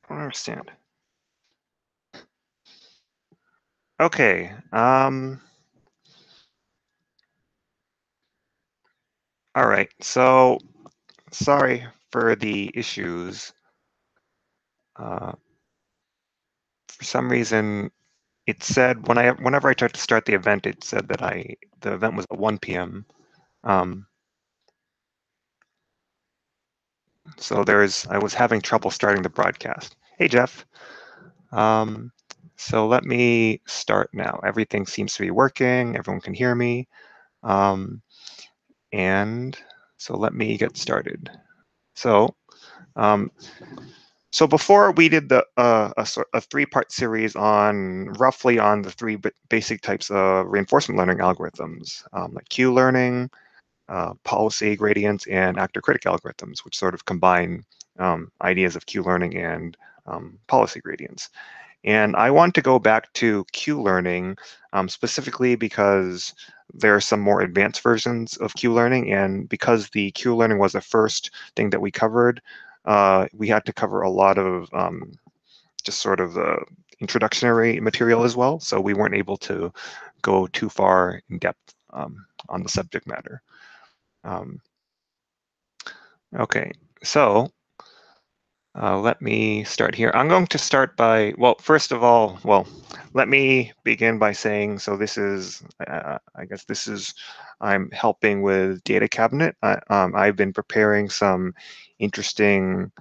I don't understand. Okay. All right. So sorry for the issues. Uh, for some reason, it said whenever I tried to start the event, it said that the event was at 1 p.m. Um, so I was having trouble starting the broadcast. Hey, Jeff. Um, so let me start now. Everything seems to be working. Everyone can hear me. Um, and so let me get started. So, um, so before we did a three-part series on roughly on the three basic types of reinforcement learning algorithms, like Q learning, policy gradients, and actor-critic algorithms, which sort of combine ideas of Q learning and policy gradients. And I want to go back to Q learning specifically because there are some more advanced versions of Q learning, and because the Q learning was the first thing that we covered, we had to cover a lot of just sort of the introductory material as well, so we weren't able to go too far in depth on the subject matter. Um, okay, so let me start here. I'm going to start by, well, first of all, let me begin by saying, so this is, I guess this is, I'm helping with Data Cabinet. I've been preparing some interesting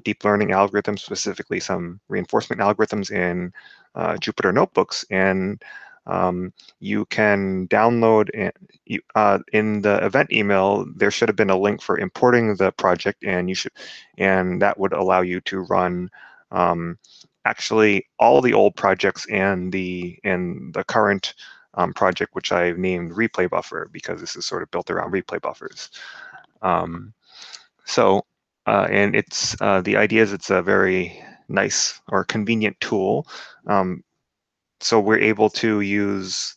deep learning algorithms, specifically some reinforcement algorithms in Jupyter Notebooks, and you can download in the event email. There should have been a link for importing the project, and that would allow you to run actually all the old projects and the current project, which I've named Replay Buffer, because this is sort of built around replay buffers. And it's the idea is it's a very nice or convenient tool. So we're able to use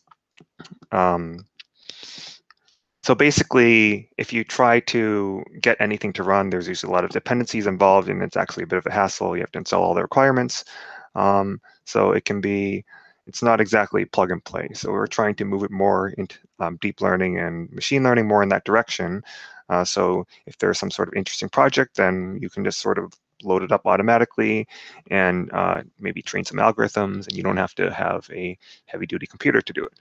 so basically, if you try to get anything to run, there's usually a lot of dependencies involved, and it's actually a bit of a hassle. You have to install all the requirements. So it's not exactly plug and play. So we're trying to move it more into deep learning and machine learning more in that direction. So if there's some sort of interesting project, then you can just sort of load it up automatically and maybe train some algorithms, and you don't have to have a heavy-duty computer to do it.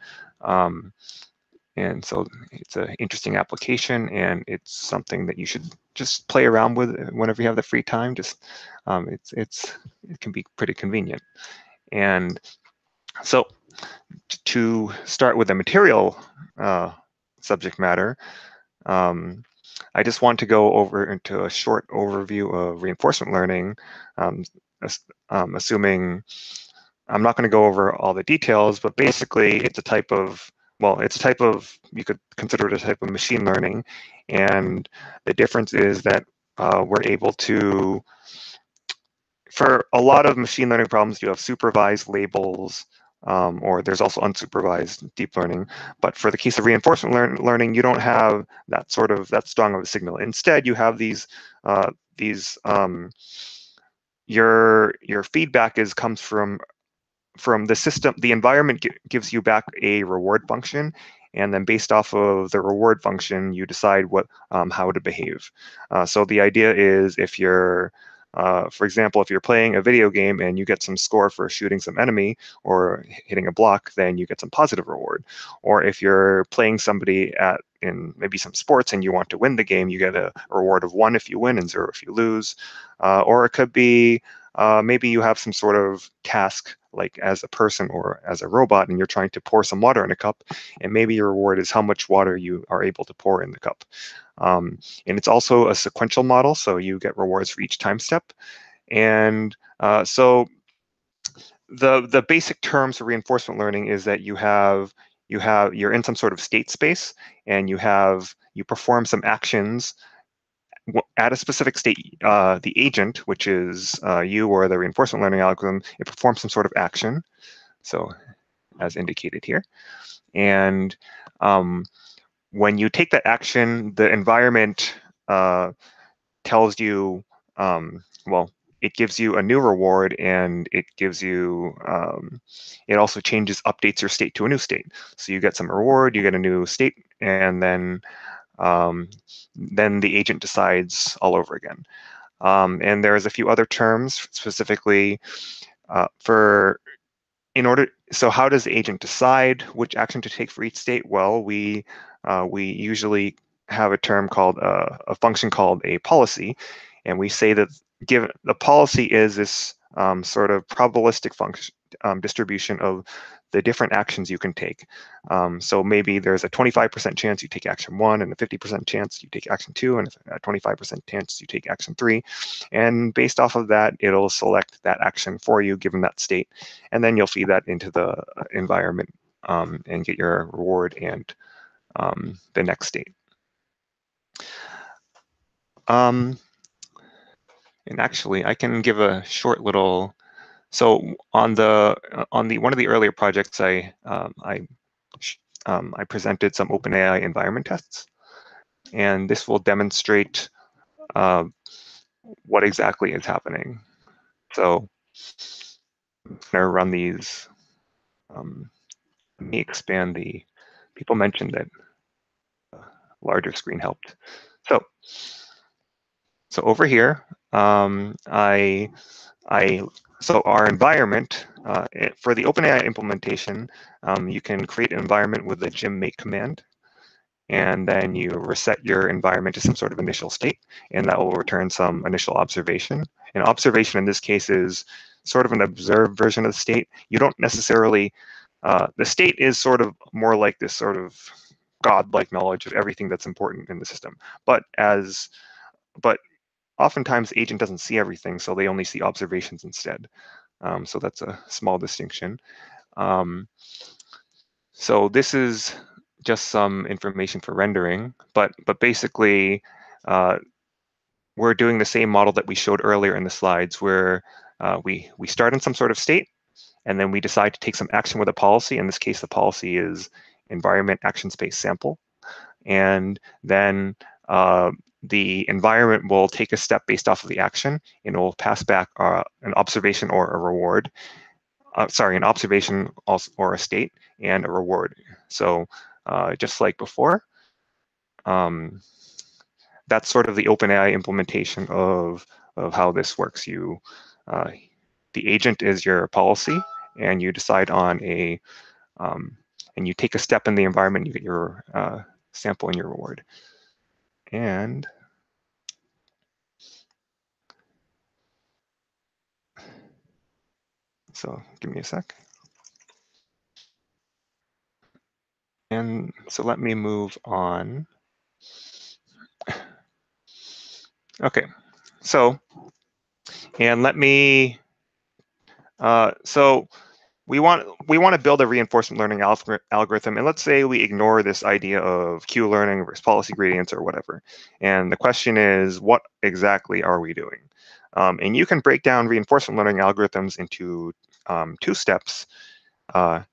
And so it's an interesting application, and it's something that you should just play around with whenever you have the free time. Just it can be pretty convenient. And so to start with the material subject matter, I just want to go over into a short overview of reinforcement learning, assuming I'm not going to go over all the details, but basically it's a type of, you could consider it a type of machine learning. And the difference is that we're able to, for a lot of machine learning problems, you have supervised labels, or there's also unsupervised deep learning. But for the case of reinforcement learning, you don't have that strong of a signal. Instead, you have your feedback comes from the system. The environment gives you back a reward function, and then based off of the reward function, you decide how to behave. So the idea is, if you're for example, if you're playing a video game and you get some score for shooting some enemy or hitting a block, then you get some positive reward. Or if you're playing somebody in maybe some sports and you want to win the game, you get a reward of 1 if you win and 0 if you lose. Or it could be maybe you have some sort of task, like as a person or as a robot, and you're trying to pour some water in a cup, and maybe your reward is how much water you are able to pour in the cup. And it's also a sequential model, so you get rewards for each time step. And so the basic terms for reinforcement learning is that you're in some sort of state space, and you perform some actions at a specific state. The agent, which is you or the reinforcement learning algorithm, it performs some sort of action, so as indicated here. And when you take that action, the environment tells you, it gives you a new reward, and it gives you it also updates your state to a new state. So you get some reward, you get a new state, and then the agent decides all over again. And there's a few other terms specifically for so how does the agent decide which action to take for each state? Well, we usually have a term called a function called a policy, and we say that given the policy is this sort of probabilistic function distribution of the different actions you can take. So maybe there's a 25% chance you take action 1, and a 50% chance you take action 2, and a 25% chance you take action 3. And based off of that, it'll select that action for you given that state. And then you'll feed that into the environment and get your reward and the next state. And actually, I can give a short little. So on one of the earlier projects, I presented some OpenAI environment tests, and this will demonstrate what exactly is happening. So I'm going to run these. Let me expand the. People mentioned that larger screen helped. So over here, so our environment, for the OpenAI implementation, you can create an environment with the gem make command, and then you reset your environment to some sort of initial state, and that will return some initial observation. An observation in this case is sort of an observed version of the state. You don't necessarily, the state is sort of more like this sort of godlike knowledge of everything that's important in the system. But oftentimes the agent doesn't see everything, so they only see observations instead. So that's a small distinction. So this is just some information for rendering, but basically we're doing the same model that we showed earlier in the slides, where we start in some sort of state, and then we decide to take some action with a policy. In this case, the policy is environment action space sample, and then the environment will take a step based off of the action, and it will pass back an observation or a reward. An observation or a state and a reward. So just like before, that's sort of the OpenAI implementation of how this works. The agent is your policy, and you decide on and you take a step in the environment, you get your sample and your reward. And so give me a sec. And so let me move on. Okay, so, and let me, so we want to build a reinforcement learning algorithm, and let's say we ignore this idea of Q-learning versus policy gradients or whatever. And the question is, what exactly are we doing? And you can break down reinforcement learning algorithms into 2 steps, and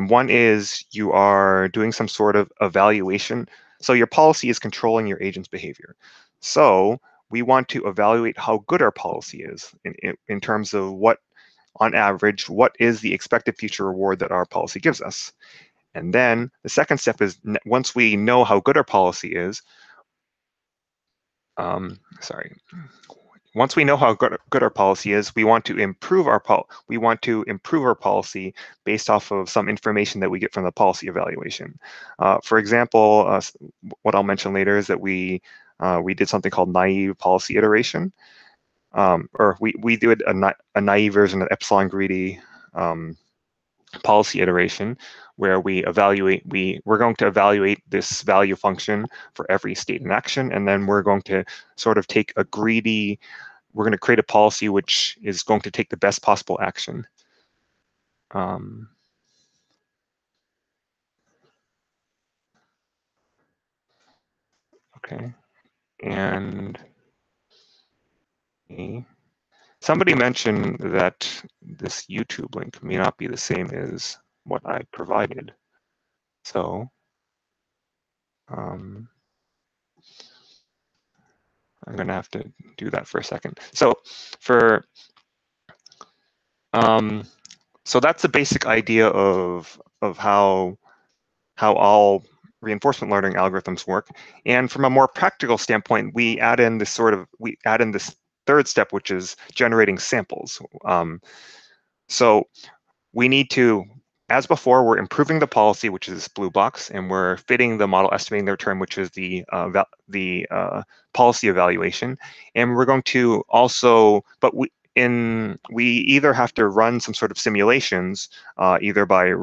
one is you are doing some sort of evaluation. So your policy is controlling your agent's behavior. So we want to evaluate how good our policy is in terms of what, on average, what is the expected future reward that our policy gives us. And then the second step is, once we know how good our policy is, once we know how good our policy is, we want to improve our policy based off of some information that we get from the policy evaluation. For example, what I'll mention later is that we did something called naive policy iteration. Or we did a naive version of epsilon greedy policy iteration, where we're going to evaluate this value function for every state in action, and then we're going to sort of take we're going to create a policy which is going to take the best possible action. Okay, and somebody mentioned that this YouTube link may not be the same as what I provided. So I'm going to have to do that for a second. So for so that's the basic idea of how all reinforcement learning algorithms work. And from a more practical standpoint, we add in this third step, which is generating samples. So we need to, as before, we're improving the policy, which is this blue box, and we're fitting the model estimating the return, which is the policy evaluation. And we're going to also, but we either have to run some sort of simulations, either by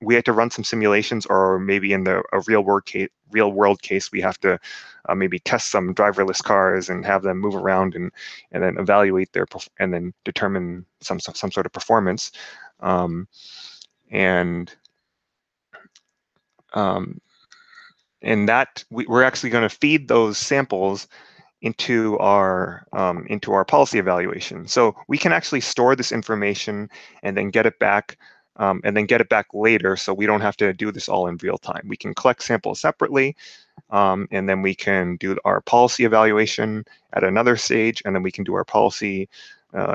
we have to run some simulations, or maybe in a real world case, we have to maybe test some driverless cars and have them move around and then evaluate and then determine some sort of performance. And that we're actually going to feed those samples into our policy evaluation. So we can actually store this information and then get it back later, so we don't have to do this all in real time. We can collect samples separately, and then we can do our policy evaluation at another stage, and then we can do our policy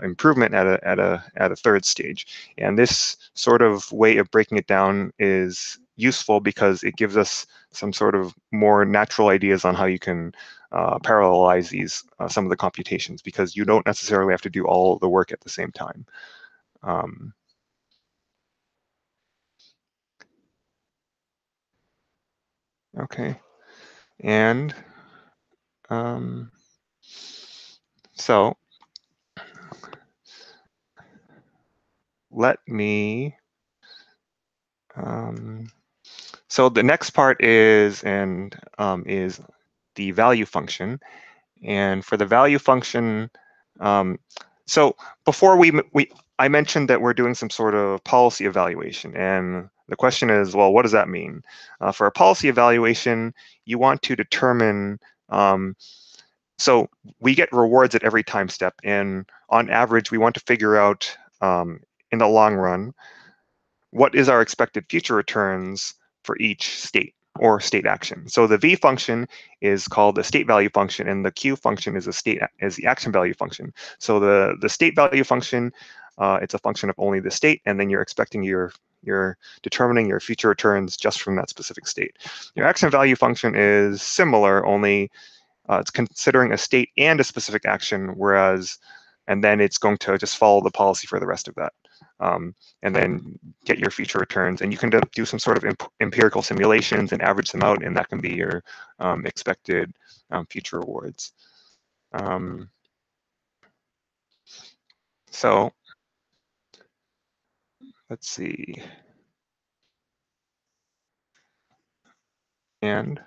improvement at a third stage. And this sort of way of breaking it down is useful because it gives us some sort of more natural ideas on how you can parallelize these some of the computations, because you don't necessarily have to do all the work at the same time. Okay, and so let me. So the next part is the value function, and for the value function, so before I mentioned that we're doing some sort of policy evaluation, and the question is, well, what does that mean? For a policy evaluation, you want to determine. So we get rewards at every time step, and on average, we want to figure out in the long run, what is our expected future returns for each state or state action. So the V function is called the state value function, and the Q function is the action value function. So the state value function, it's a function of only the state, and then you're expecting you're determining your future returns just from that specific state. Your action value function is similar, only it's considering a state and a specific action, and then it's going to just follow the policy for the rest of that. And then get your future returns, and you can do some sort of empirical simulations and average them out, and that can be your expected future rewards. So let's see. And if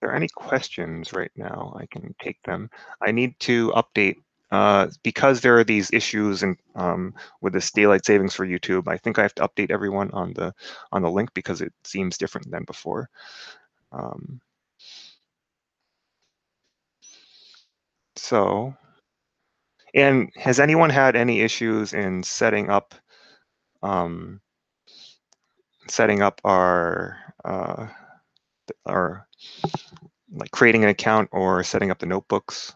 there are any questions right now, I can take them. I need to update because there are these issues with this daylight savings for YouTube. I think I have to update everyone on the link because it seems different than before. So, and has anyone had any issues in setting up our like creating an account or setting up the notebooks?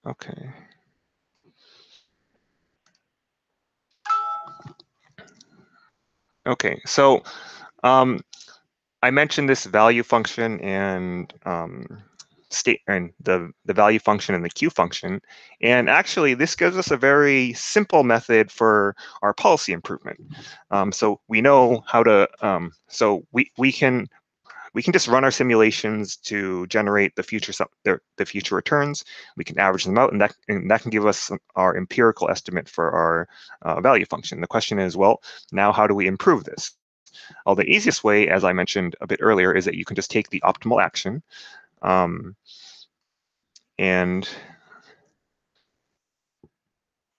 Okay. Okay, so I mentioned this value function and state and the value function and the Q function, and actually this gives us a very simple method for our policy improvement. So we know how to. So we can just run our simulations to generate the future returns. We can average them out, and that can give us our empirical estimate for our value function. The question is, well, now how do we improve this? Well, the easiest way, as I mentioned a bit earlier, is that you can just take the optimal action, and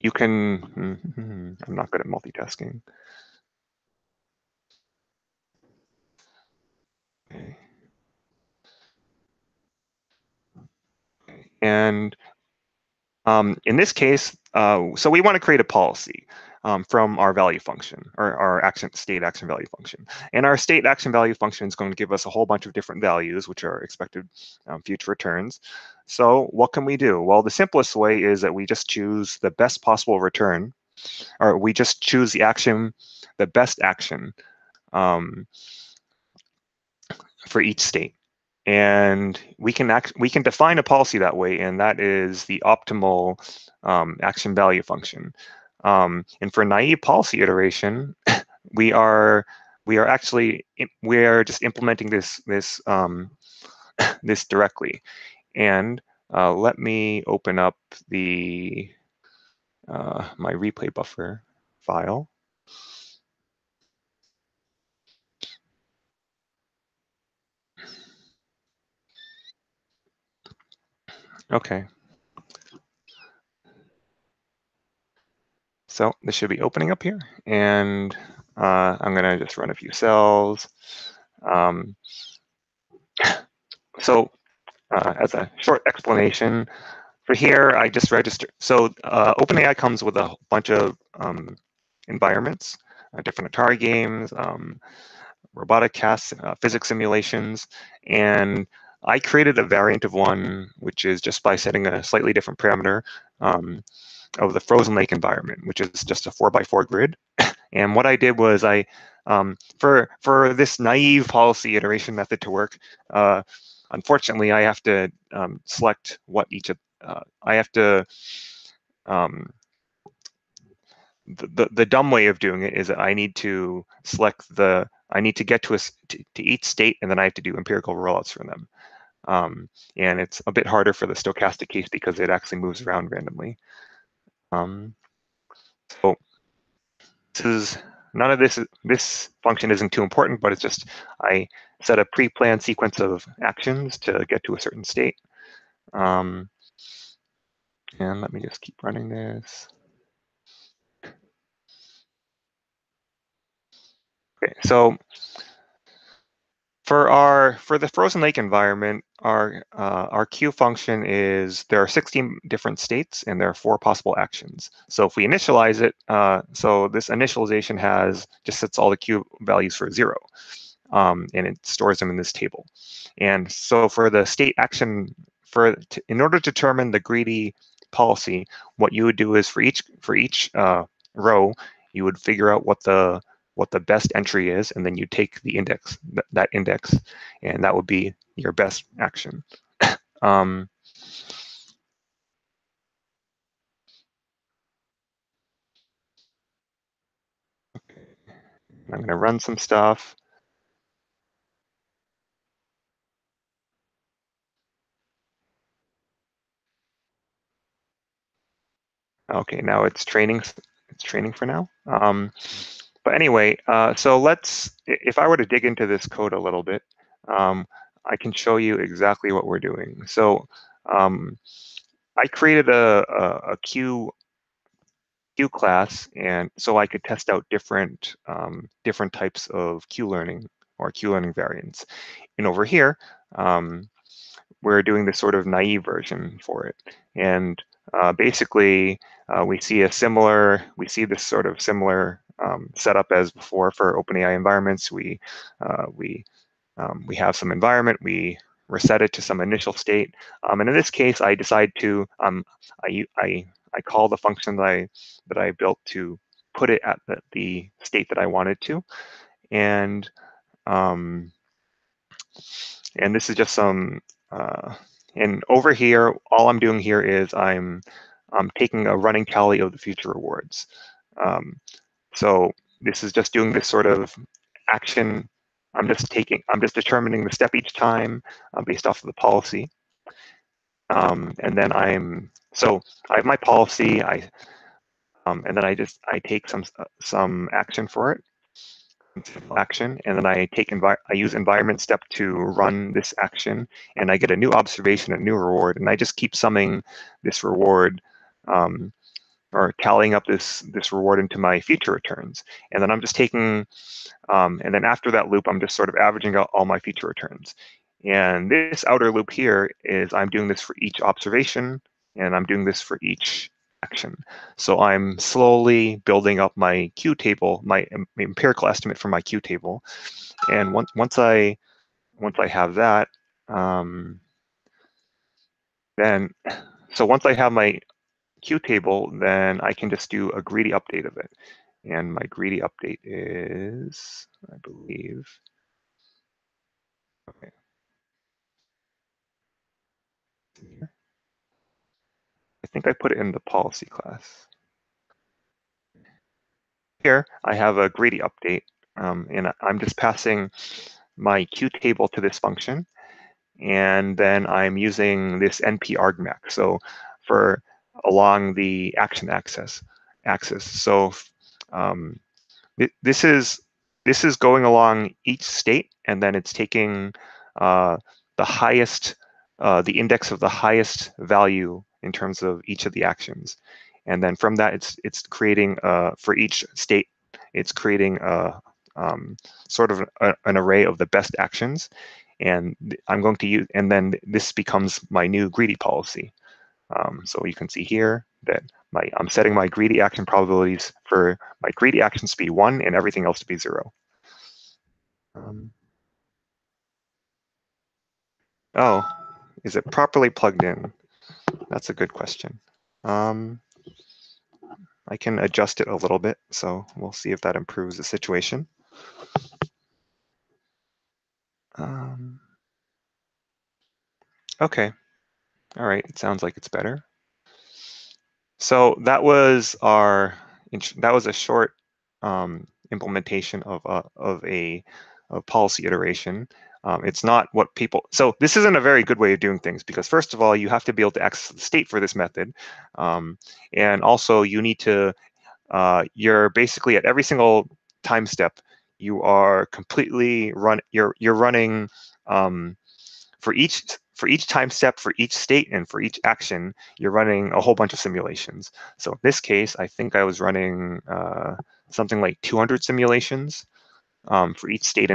you can. I'm not good at multitasking. Okay. And in this case, so we want to create a policy. from our value function, or our state action value function. And our state action value function is going to give us a whole bunch of different values, which are expected future returns. So what can we do? Well, the simplest way is that we just choose the best possible return, or we just choose the best action for each state. And we can define a policy that way, and that is the optimal action value function. And for naive policy iteration, we are just implementing this this directly. And let me open up the my replay buffer file. Okay. So this should be opening up here, and I'm going to just run a few cells. So as a short explanation, for here, I just registered. So OpenAI comes with a bunch of environments, different Atari games, robotic casts, physics simulations, and I created a variant of one, which is just by setting a slightly different parameter of the frozen lake environment, which is just a 4x4 grid. And what I did was for this naive policy iteration method to work, unfortunately, I have to select what each of I have to the dumb way of doing it is that I need to get to each state, and then I have to do empirical rollouts for them. And it's a bit harder for the stochastic case because it actually moves around randomly. So none of this function isn't too important, but it's just I set a pre-planned sequence of actions to get to a certain state. And let me just keep running this. Okay, so for the frozen lake environment, our queue function is there are 16 different states and there are 4 possible actions. So if we initialize it, so this initialization just sets all the queue values for 0, and it stores them in this table. And so for the state action, in order to determine the greedy policy, what you would do is for each row, you would figure out what the best entry is, and then you take the index, that index, and that would be your best action. I'm going to run some stuff. Okay, now it's training. It's training for now. But anyway, so if I were to dig into this code a little bit, I can show you exactly what we're doing. So I created a queue class, and so I could test out different types of queue learning or queue learning variants. And over here, we're doing this sort of naive version for it. And basically, we see this sort of similar setup as before for OpenAI environments. We have some environment, we reset it to some initial state, and in this case, I decide to I call the function that I built to put it at the state that I wanted to, and this is just some. And over here, all I'm doing here is I'm taking a running tally of the future rewards. So this is just doing this sort of action. I'm just determining the step each time based off of the policy. And then so I have my policy, and then I take some action for it, action, and then I use environment step to run this action, and I get a new observation, a new reward, and I just keep summing this reward or tallying up this reward into my future returns. And then I'm just taking, and then after that loop, I'm just sort of averaging out all my future returns. And this outer loop here is I'm doing this for each observation, and I'm doing this for each action. So I'm slowly building up my Q table, my empirical estimate for my Q table. And once I have that, then so once I have my Q table, then I can just do a greedy update of it. And my greedy update is, I believe, okay. I think I put it in the policy class. Here, I have a greedy update, and I'm just passing my Q table to this function, and then I'm using this NP argmax. So for along the action axis. So um, this is going along each state, and then it's taking the highest, the index of the highest value in terms of each of the actions, and then from that, it's creating for each state, it's creating a sort of an array of the best actions, and I'm going to use, and then this becomes my new greedy policy. So you can see here that I'm setting my greedy action probabilities for my greedy actions to be 1 and everything else to be 0. Oh, is it properly plugged in? That's a good question. I can adjust it a little bit, so we'll see if that improves the situation. Okay, all right, it sounds like it's better. So that was a short implementation of a policy iteration. It's not what people. So this isn't a very good way of doing things because first of all, you have to be able to access the state for this method, and also you need to. You're basically at every single time step, you are completely run. You're running. For each time step, for each state, and for each action, you're running a whole bunch of simulations. So in this case, I think I was running something like 200 simulations for each state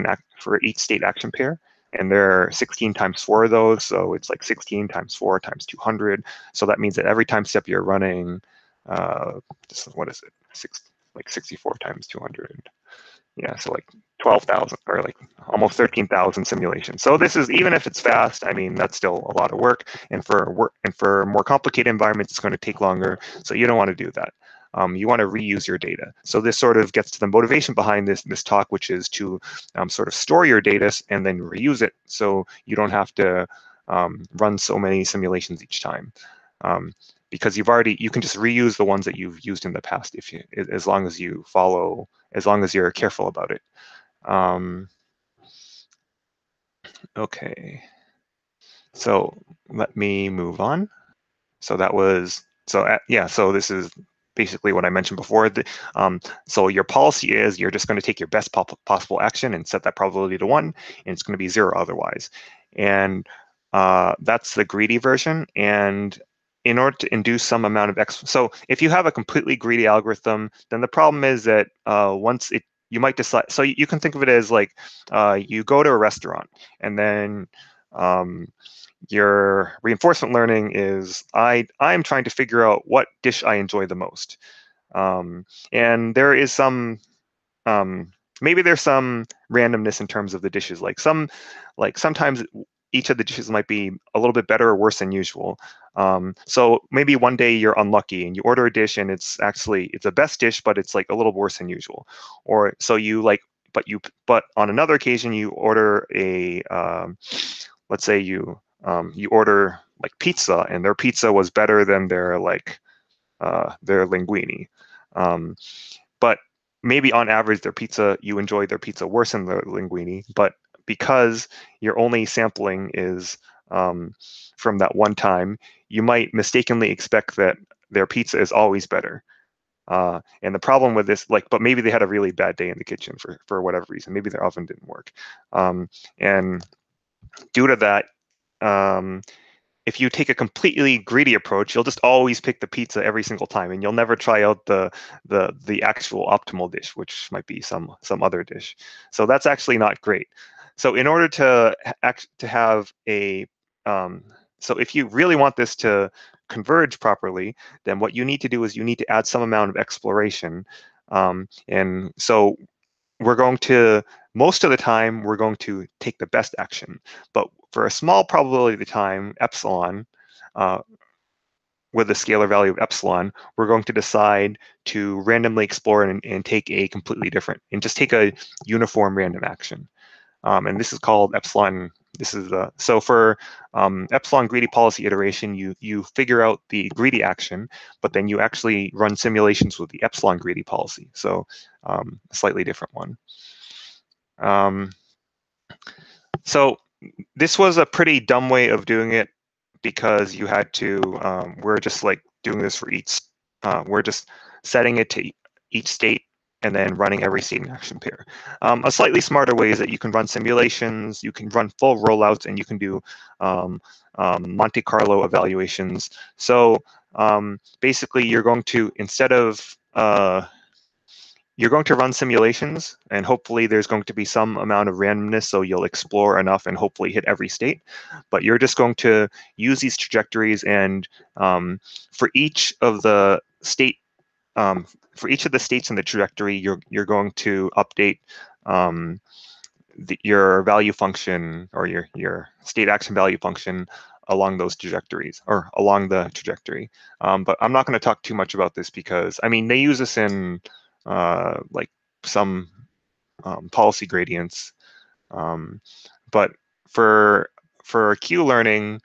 action pair, and there are 16 times 4 of those, so it's like 16 times 4 times 200. So that means that every time step you're running, what is it? Like 64 times 200. Yeah, so like 12,000 or like almost 13,000 simulations. So this is, even if it's fast, I mean, that's still a lot of work. And for more complicated environments, it's going to take longer. So you don't want to do that. You want to reuse your data. So this sort of gets to the motivation behind this talk, which is to sort of store your data and then reuse it, so you don't have to run so many simulations each time. Because you can just reuse the ones that you've used in the past as long as you're careful about it. Okay, so let me move on. So that was, so this is basically what I mentioned before. So your policy is you're just going to take your best possible action and set that probability to 1, and it's going to be 0 otherwise. And that's the greedy version. And in order to induce some amount of so if you have a completely greedy algorithm, then the problem is that you might decide, so you can think of it as like you go to a restaurant, and then your reinforcement learning is I'm trying to figure out what dish I enjoy the most. And there is some maybe there's some randomness in terms of the dishes. Like sometimes each of the dishes might be a little bit better or worse than usual. So maybe one day you're unlucky and you order a dish and it's the best dish, but it's like a little worse than usual. Or so you like, but on another occasion you order let's say you order like pizza, and their pizza was better than their linguine. Um, but maybe on average you enjoy their pizza worse than the linguine, but because your only sampling is from that one time, you might mistakenly expect that their pizza is always better. And the problem with this, but maybe they had a really bad day in the kitchen for whatever reason. Maybe their oven didn't work. And due to that, um, if you take a completely greedy approach, you'll just always pick the pizza every single time, and you'll never try out the actual optimal dish, which might be some other dish. So that's actually not great. So in order to have a so if you really want this to converge properly, then what you need to do is you need to add some amount of exploration. And so we're going to, most of the time, we're going to take the best action. But for a small probability of the time, epsilon, with a scalar value of epsilon, we're going to decide to randomly explore and take a completely different, and just take a uniform random action. And this is called epsilon. This is the, so for epsilon greedy policy iteration, you figure out the greedy action, but then you actually run simulations with the epsilon greedy policy. So a slightly different one. So this was a pretty dumb way of doing it, because you had to, we're just like doing this for each, we're just setting it to each state and then running every state in action pair. A slightly smarter way is that you can run simulations, you can run full rollouts, and you can do Monte Carlo evaluations. So basically you're going to, instead of, you're going to run simulations, and hopefully there's going to be some amount of randomness, so you'll explore enough and hopefully hit every state. But you're just going to use these trajectories, and for each of the state, for each of the states in the trajectory, you're going to update your value function, or your state action value function, along those trajectories, or along the trajectory. But I'm not going to talk too much about this, because I mean, they use this in like some policy gradients, but for Q learning,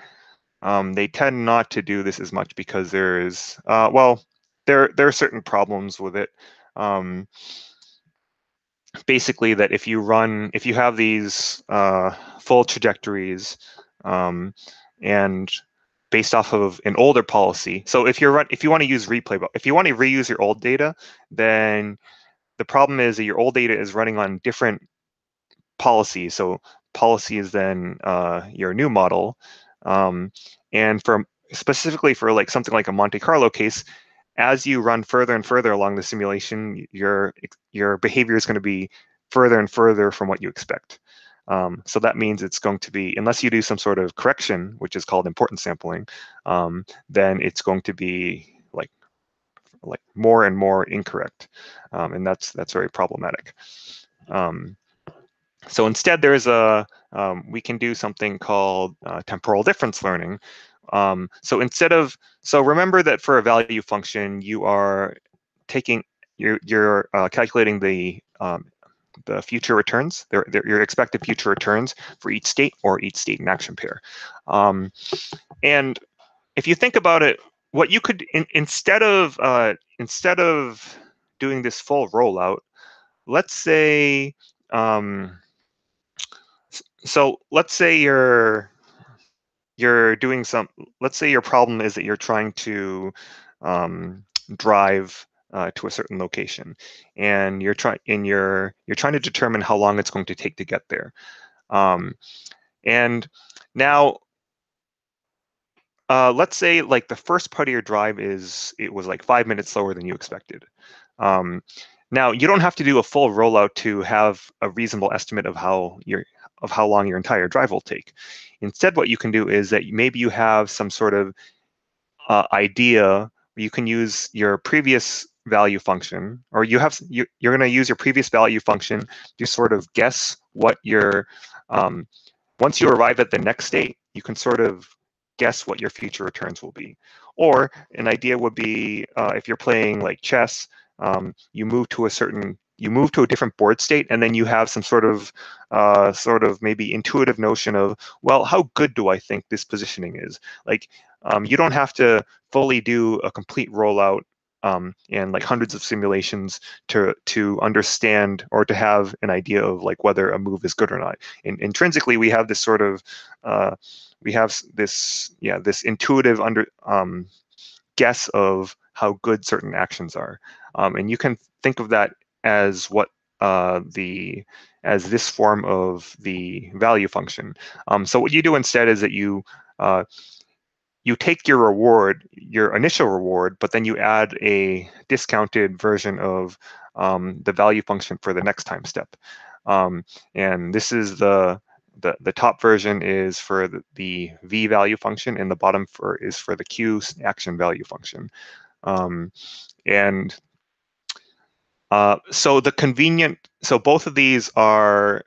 they tend not to do this as much, because there is well, there are certain problems with it. Basically, that if you have these full trajectories, and based off of an older policy, so if you want to use replay, if you want to reuse your old data, then the problem is that your old data is running on different policies. So policy is then your new model. And for specifically for like something like a Monte Carlo case, as you run further and further along the simulation, your behavior is going to be further and further from what you expect. So that means it's going to be, unless you do some sort of correction, which is called importance sampling, then it's going to be like more and more incorrect, and that's very problematic. So instead, there's we can do something called temporal difference learning. So remember that for a value function, you are taking, you're calculating the future returns, your expected future returns for each state, or each state in action pair. And if you think about it, what you could, instead of doing this full rollout, let's say, so let's say you're doing some, let's say your problem is that you're trying to drive to a certain location, and you're trying to determine how long it's going to take to get there. And now let's say like the first part of your drive it was like 5 minutes slower than you expected. Now you don't have to do a full rollout to have a reasonable estimate of how long your entire drive will take. Instead, what you can do is that maybe you have some sort of idea where you can use your previous value function, or you're going to use your previous value function to sort of guess what your once you arrive at the next state, you can sort of guess what your future returns will be. Or an idea would be if you're playing like chess, you move to a different board state, and then you have some sort of maybe intuitive notion of, well, how good do I think this positioning is? Like, you don't have to fully do a complete rollout and like hundreds of simulations to understand, or to have an idea of like whether a move is good or not. Intrinsically, we have this sort of this intuitive guess of how good certain actions are, and you can think of that as what as this form of the value function. So what you do instead is that you take your reward, your initial reward, but then you add a discounted version of the value function for the next time step. And this is the top version is for the v value function, and the bottom is for the q action value function. And so both of these are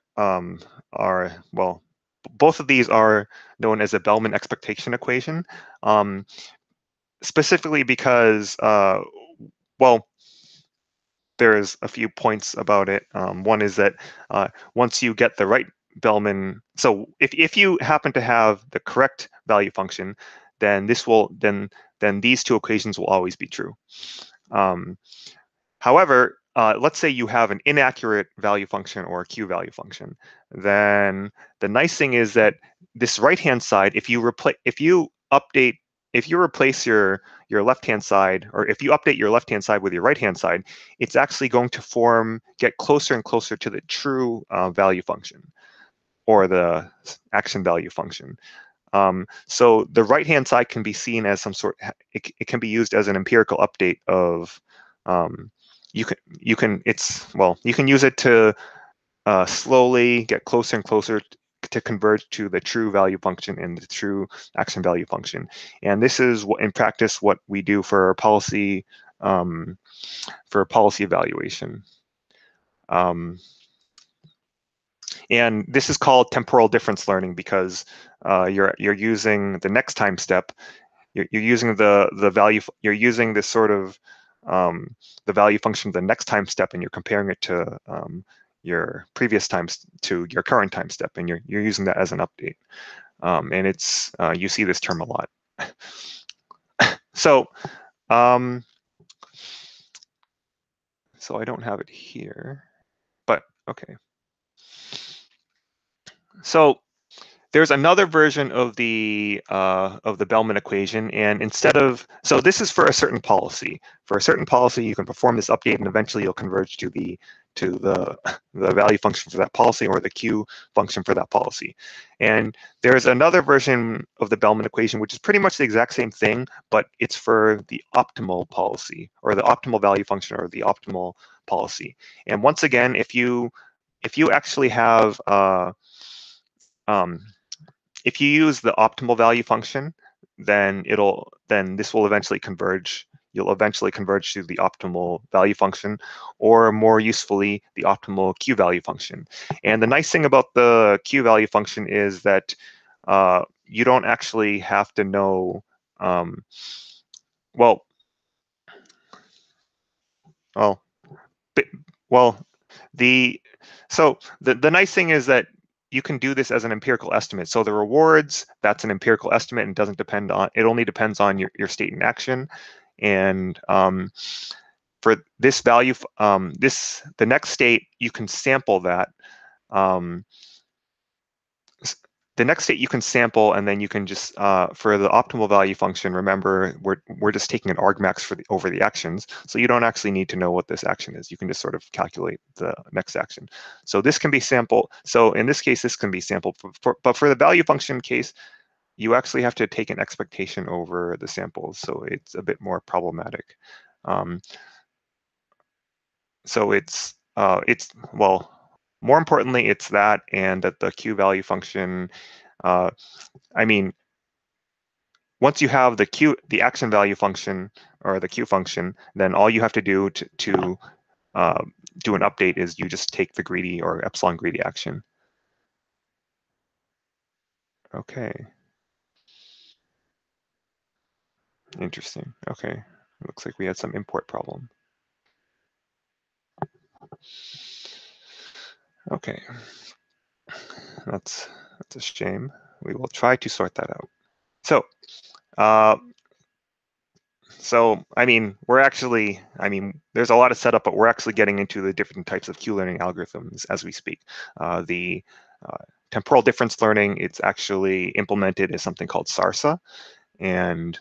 well, both of these are known as a Bellman expectation equation, specifically because well, there's a few points about it. One is that once you get the right Bellman, so if you happen to have the correct value function, then these two equations will always be true. However, let's say you have an inaccurate value function or a q value function, then the nice thing is that this right-hand side, if you replace your left-hand side, or if you update your left-hand side with your right-hand side, it's actually going to get closer and closer to the true value function, or the action value function. So the right-hand side can be seen as it can be used as an empirical update of, you can use it to slowly get closer and closer to converge to the true value function and the true action value function. And this is in practice what we do for policy evaluation. And this is called temporal difference learning, because you're using the next time step. You're using the value. You're using this sort of the value function of the next time step, and you're comparing it to your previous times to your current time step, and you're using that as an update. And it's you see this term a lot. So so I don't have it here, but okay. So there's another version of the Bellman equation, and so this is for a certain policy. For a certain policy, you can perform this update, and eventually you'll converge to the value function for that policy, or the q function for that policy. And there's another version of the Bellman equation, which is pretty much the exact same thing, but it's for the optimal policy, or the optimal value function, or the optimal policy. And once again, if you actually have if you use the optimal value function, then this will eventually converge. You'll eventually converge to the optimal value function, or more usefully, the optimal q value function. And the nice thing about the q value function is that you don't actually have to know. The nice thing is that you can do this as an empirical estimate. So the rewards, that's an empirical estimate, and it only depends on your state in action. And for this value, the next state, you can sample that. The next state you can sample, and then you can just for the optimal value function, remember we're just taking an argmax over the actions, so you don't actually need to know what this action is. You can just sort of calculate the next action. So this can be sampled. So in this case, this can be sampled. But for the value function case, you actually have to take an expectation over the samples, so it's a bit more problematic. So it's well. More importantly, it's that, and that the q value function, I mean, once you have the action value function, or the q function, then all you have to do to do an update is you just take the greedy or epsilon greedy action. Okay. Interesting. Okay. Looks like we had some import problem. Okay. That's a shame. We will try to sort that out. So, I mean, there's a lot of setup, but we're actually getting into the different types of Q-learning algorithms as we speak. The temporal difference learning, it's actually implemented as something called SARSA. And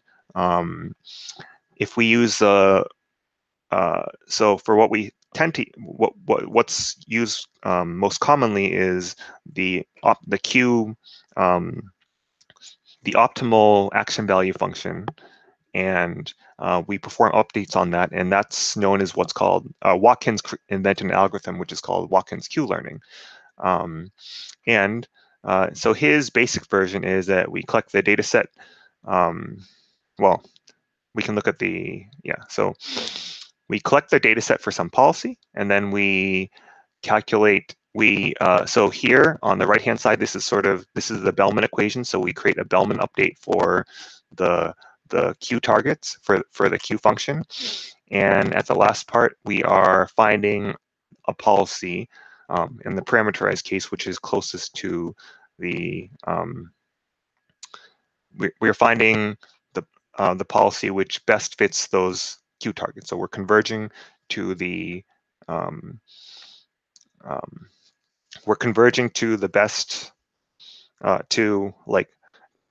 if we use so for what we tend to, what's used most commonly is the Q, the optimal action value function, and we perform updates on that, and that's known as what's called Watkins invented an algorithm which is called Watkins Q-learning. And So his basic version is that we collect the data set. Well, we can look at so we collect the data set for some policy, and then we calculate, so here on the right hand side, this is the Bellman equation. So we create a Bellman update for the Q targets for the Q function. And at the last part, we are finding a policy in the parameterized case, which is closest to the, we're finding the policy which best fits those Q targets. So we're converging to the best,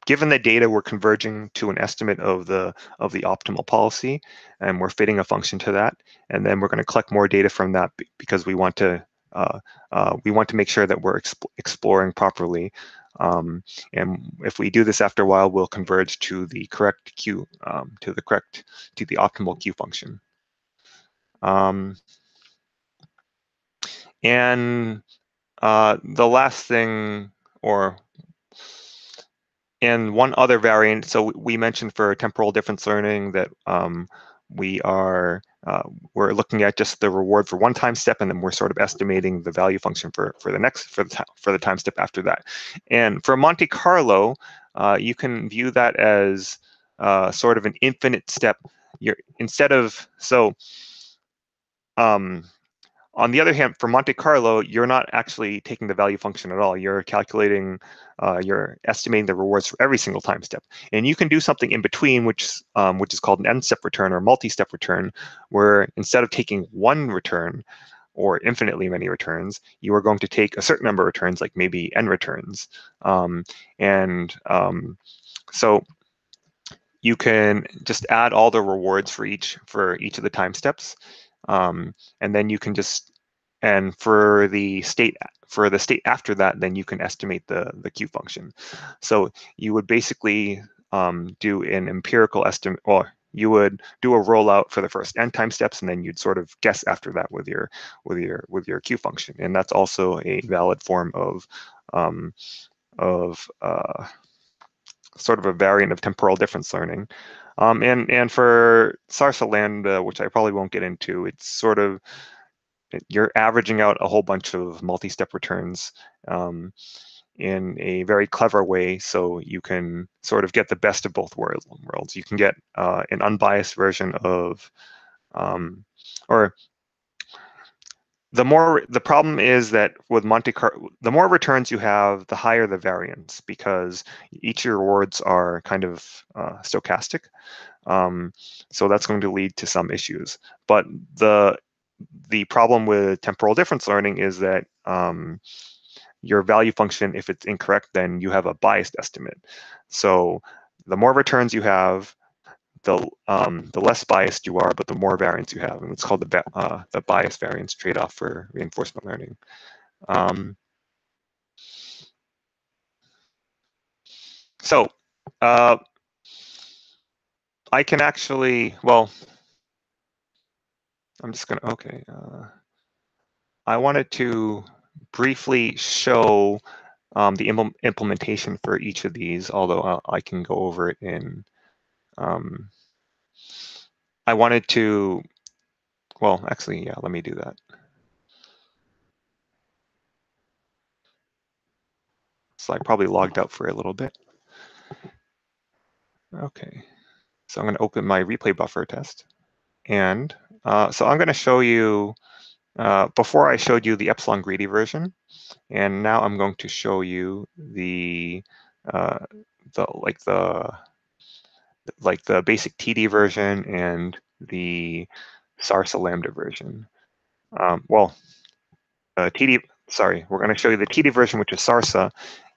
given the data, we're converging to an estimate of the optimal policy, and we're fitting a function to that. And then we're going to collect more data from that because we want to make sure that we're exploring properly. And if we do this after a while, we'll converge to the correct Q, to the optimal Q function. And the last thing, and one other variant, so we mentioned for temporal difference learning that we're looking at just the reward for one time step, and then we're sort of estimating the value function for the time step after that. And for Monte Carlo, you can view that as sort of an infinite step. On the other hand, for Monte Carlo, you're not actually taking the value function at all. You're calculating, you're estimating the rewards for every single time step. And you can do something in between, which is called an n-step return or multi-step return, where instead of taking one return or infinitely many returns, you are going to take a certain number of returns, like maybe n returns. So you can just add all the rewards for each of the time steps. And then you can and for the state after that, then you can estimate the Q function. So you would basically do an empirical estimate, or you would do a rollout for the first n time steps, and then you'd sort of guess after that with your Q function. And that's also a valid form of sort of a variant of temporal difference learning. And for Sarsa Lambda, which I probably won't get into, it's sort of, you're averaging out a whole bunch of multi-step returns in a very clever way, so you can sort of get the best of both worlds. You can get an unbiased version of, or the problem is that with Monte Carlo, the more returns you have, the higher the variance, because each of your rewards are kind of stochastic. So that's going to lead to some issues. But the problem with temporal difference learning is that your value function, if it's incorrect, then you have a biased estimate. So the more returns you have, the less biased you are, but the more variance you have, and it's called the bias variance trade-off for reinforcement learning. So I can actually, well, I'm just gonna, okay. I wanted to briefly show the implementation for each of these, although I can go over it in, I wanted to, well, actually, yeah, let me do that. So I probably logged out for a little bit. Okay, so I'm going to open my replay buffer test. And so I'm going to show you, before I showed you the epsilon greedy version, and now I'm going to show you the basic TD version and the Sarsa Lambda version. TD, sorry, we're going to show you the TD version, which is Sarsa,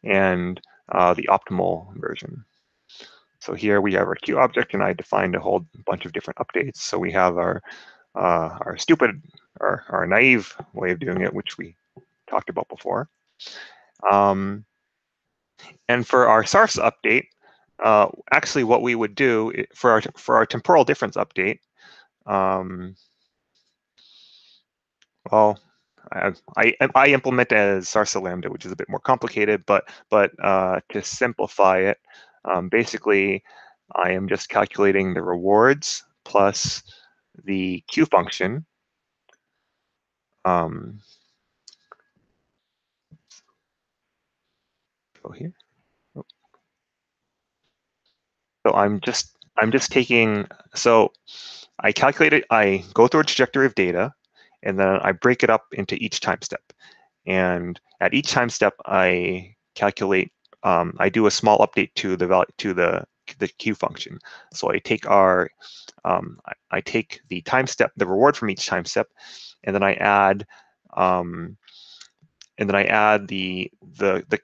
and the optimal version. So here we have our Q object, and I defined a whole bunch of different updates. So we have our naive way of doing it, which we talked about before. And for our Sarsa update, actually what we would do for our temporal difference update, well, I implement as Sarsa Lambda, which is a bit more complicated, but to simplify it, basically, I am just calculating the rewards plus the Q function. Go here. So I'm just taking, so I calculate it, I go through a trajectory of data, and then I break it up into each time step. And at each time step, I calculate, I do a small update to the value to the Q function. So I take I take the time step, the reward from each time step, and then I add the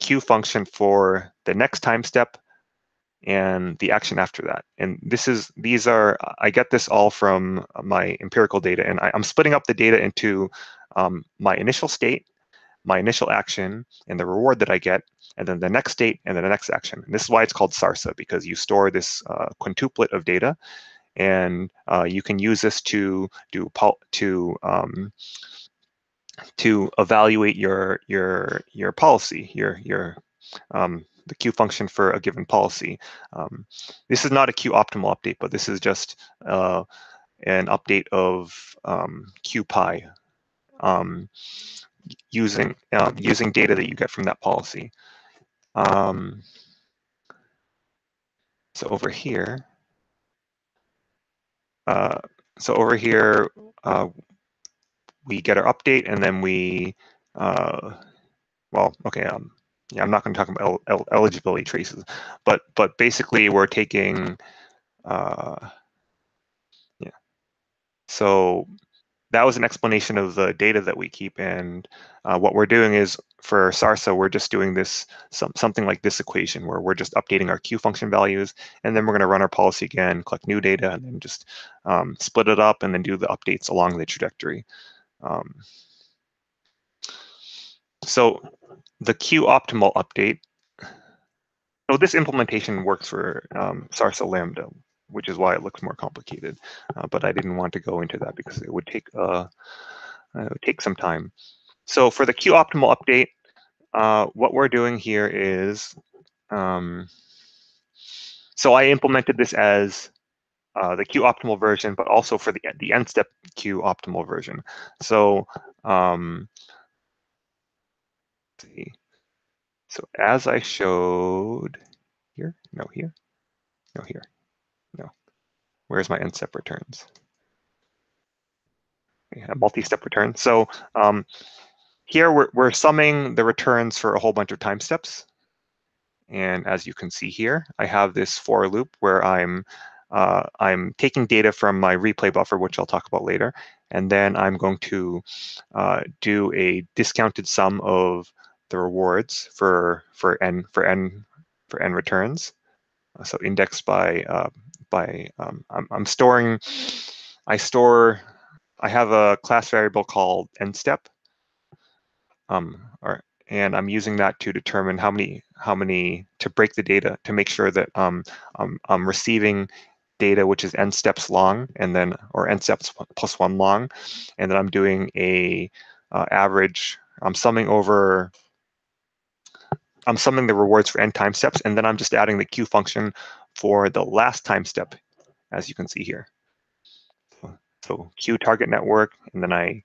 Q function for the next time step and the action after that. And I get this all from my empirical data, and I'm splitting up the data into my initial state, my initial action, and the reward that I get, and then the next state, and then the next action. And this is why it's called SARSA, because you store this quintuplet of data, and you can use this to evaluate your policy, the Q function for a given policy. This is not a Q optimal update, but this is just an update of Q pi using data that you get from that policy. So over here, we get our update, and then we, well, okay, yeah, I'm not going to talk about eligibility traces, but basically we're taking, yeah. So that was an explanation of the data that we keep, and what we're doing is for SARSA, we're just doing this something like this equation where we're just updating our Q function values, and then we're going to run our policy again, collect new data, and then just split it up and then do the updates along the trajectory. So the Q optimal update. So this implementation works for Sarsa Lambda, which is why it looks more complicated. But I didn't want to go into that because it would take some time. So for the Q optimal update, what we're doing here is, so I implemented this as the Q optimal version, but also for the end step Q optimal version. So let's see. So as I showed here, no, here, no, here, no. Where's my end step returns? A multi-step return. So here we're summing the returns for a whole bunch of time steps. And as you can see here, I have this for loop where I'm taking data from my replay buffer, which I'll talk about later, and then I'm going to do a discounted sum of the rewards for n returns. So indexed by I'm storing. I have a class variable called nStep, and I'm using that to determine how many to break the data to make sure that I'm receiving data which is n steps long, and then or n steps plus 1 long, and then I'm doing a average. I'm summing the rewards for n time steps, and then I'm just adding the Q function for the last time step, as you can see here. So Q target network, and then I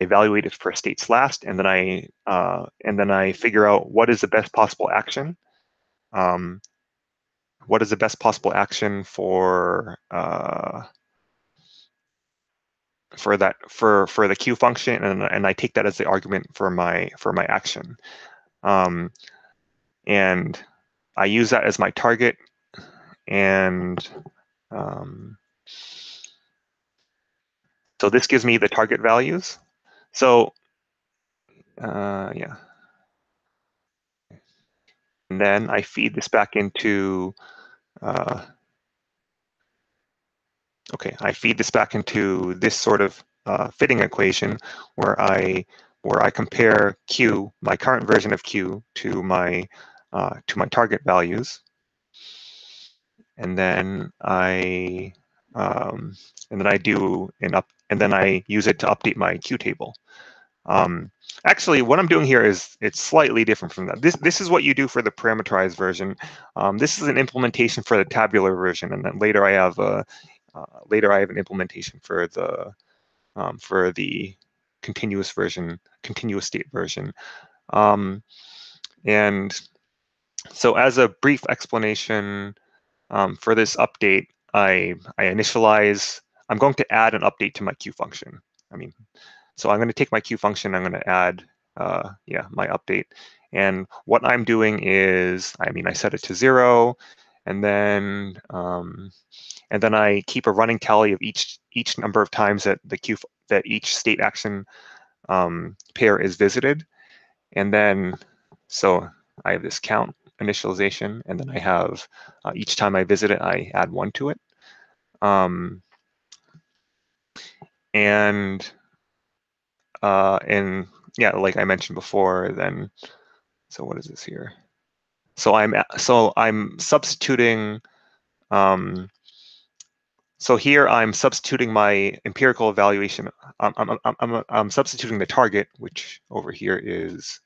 evaluate it for states last, and then I figure out what is the best possible action. What is the best possible action for the Q function, and I take that as the argument for my action, and I use that as my target, and so this gives me the target values. So yeah, and then I feed this back into I feed this back into this sort of fitting equation where I compare Q, my current version of Q, to my target values, and then I and then I do and then I use it to update my Q table. Actually, what I'm doing here is it's slightly different from that. This is what you do for the parameterized version. This is an implementation for the tabular version, and then later I have an implementation for the continuous version, continuous state version. And so, as a brief explanation for this update, I initialize. I'm going to add an update to my Q function. So I'm going to take my Q function, I'm going to add, my update. And what I'm doing is, I set it to 0, and then I keep a running tally of each number of times that that each state action pair is visited. And then, so I have this count initialization, and then I have each time I visit it, I add 1 to it. And yeah, like I mentioned before, then, so what is this here? So I'm substituting. So here I'm substituting my empirical evaluation. I'm substituting the target, which over here is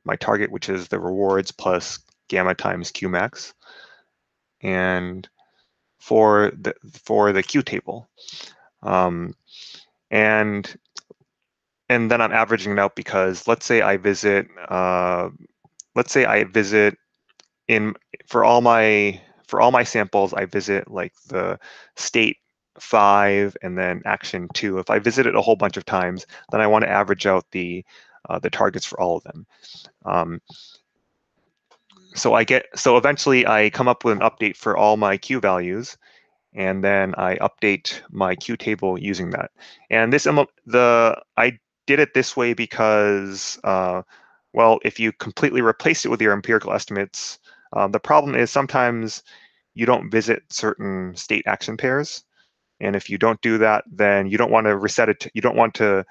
my target, which is the rewards plus gamma times Q max, and for the Q table, and then I'm averaging it out because let's say I visit for all my samples, I visit like the state 5 and then action 2. If I visit it a whole bunch of times, then I want to average out the targets for all of them. So eventually I come up with an update for all my Q values, and then I update my Q table using that. And I did it this way because, well, if you completely replace it with your empirical estimates, the problem is sometimes you don't visit certain state action pairs. And if you don't do that, then you don't want to reset it. You don't want to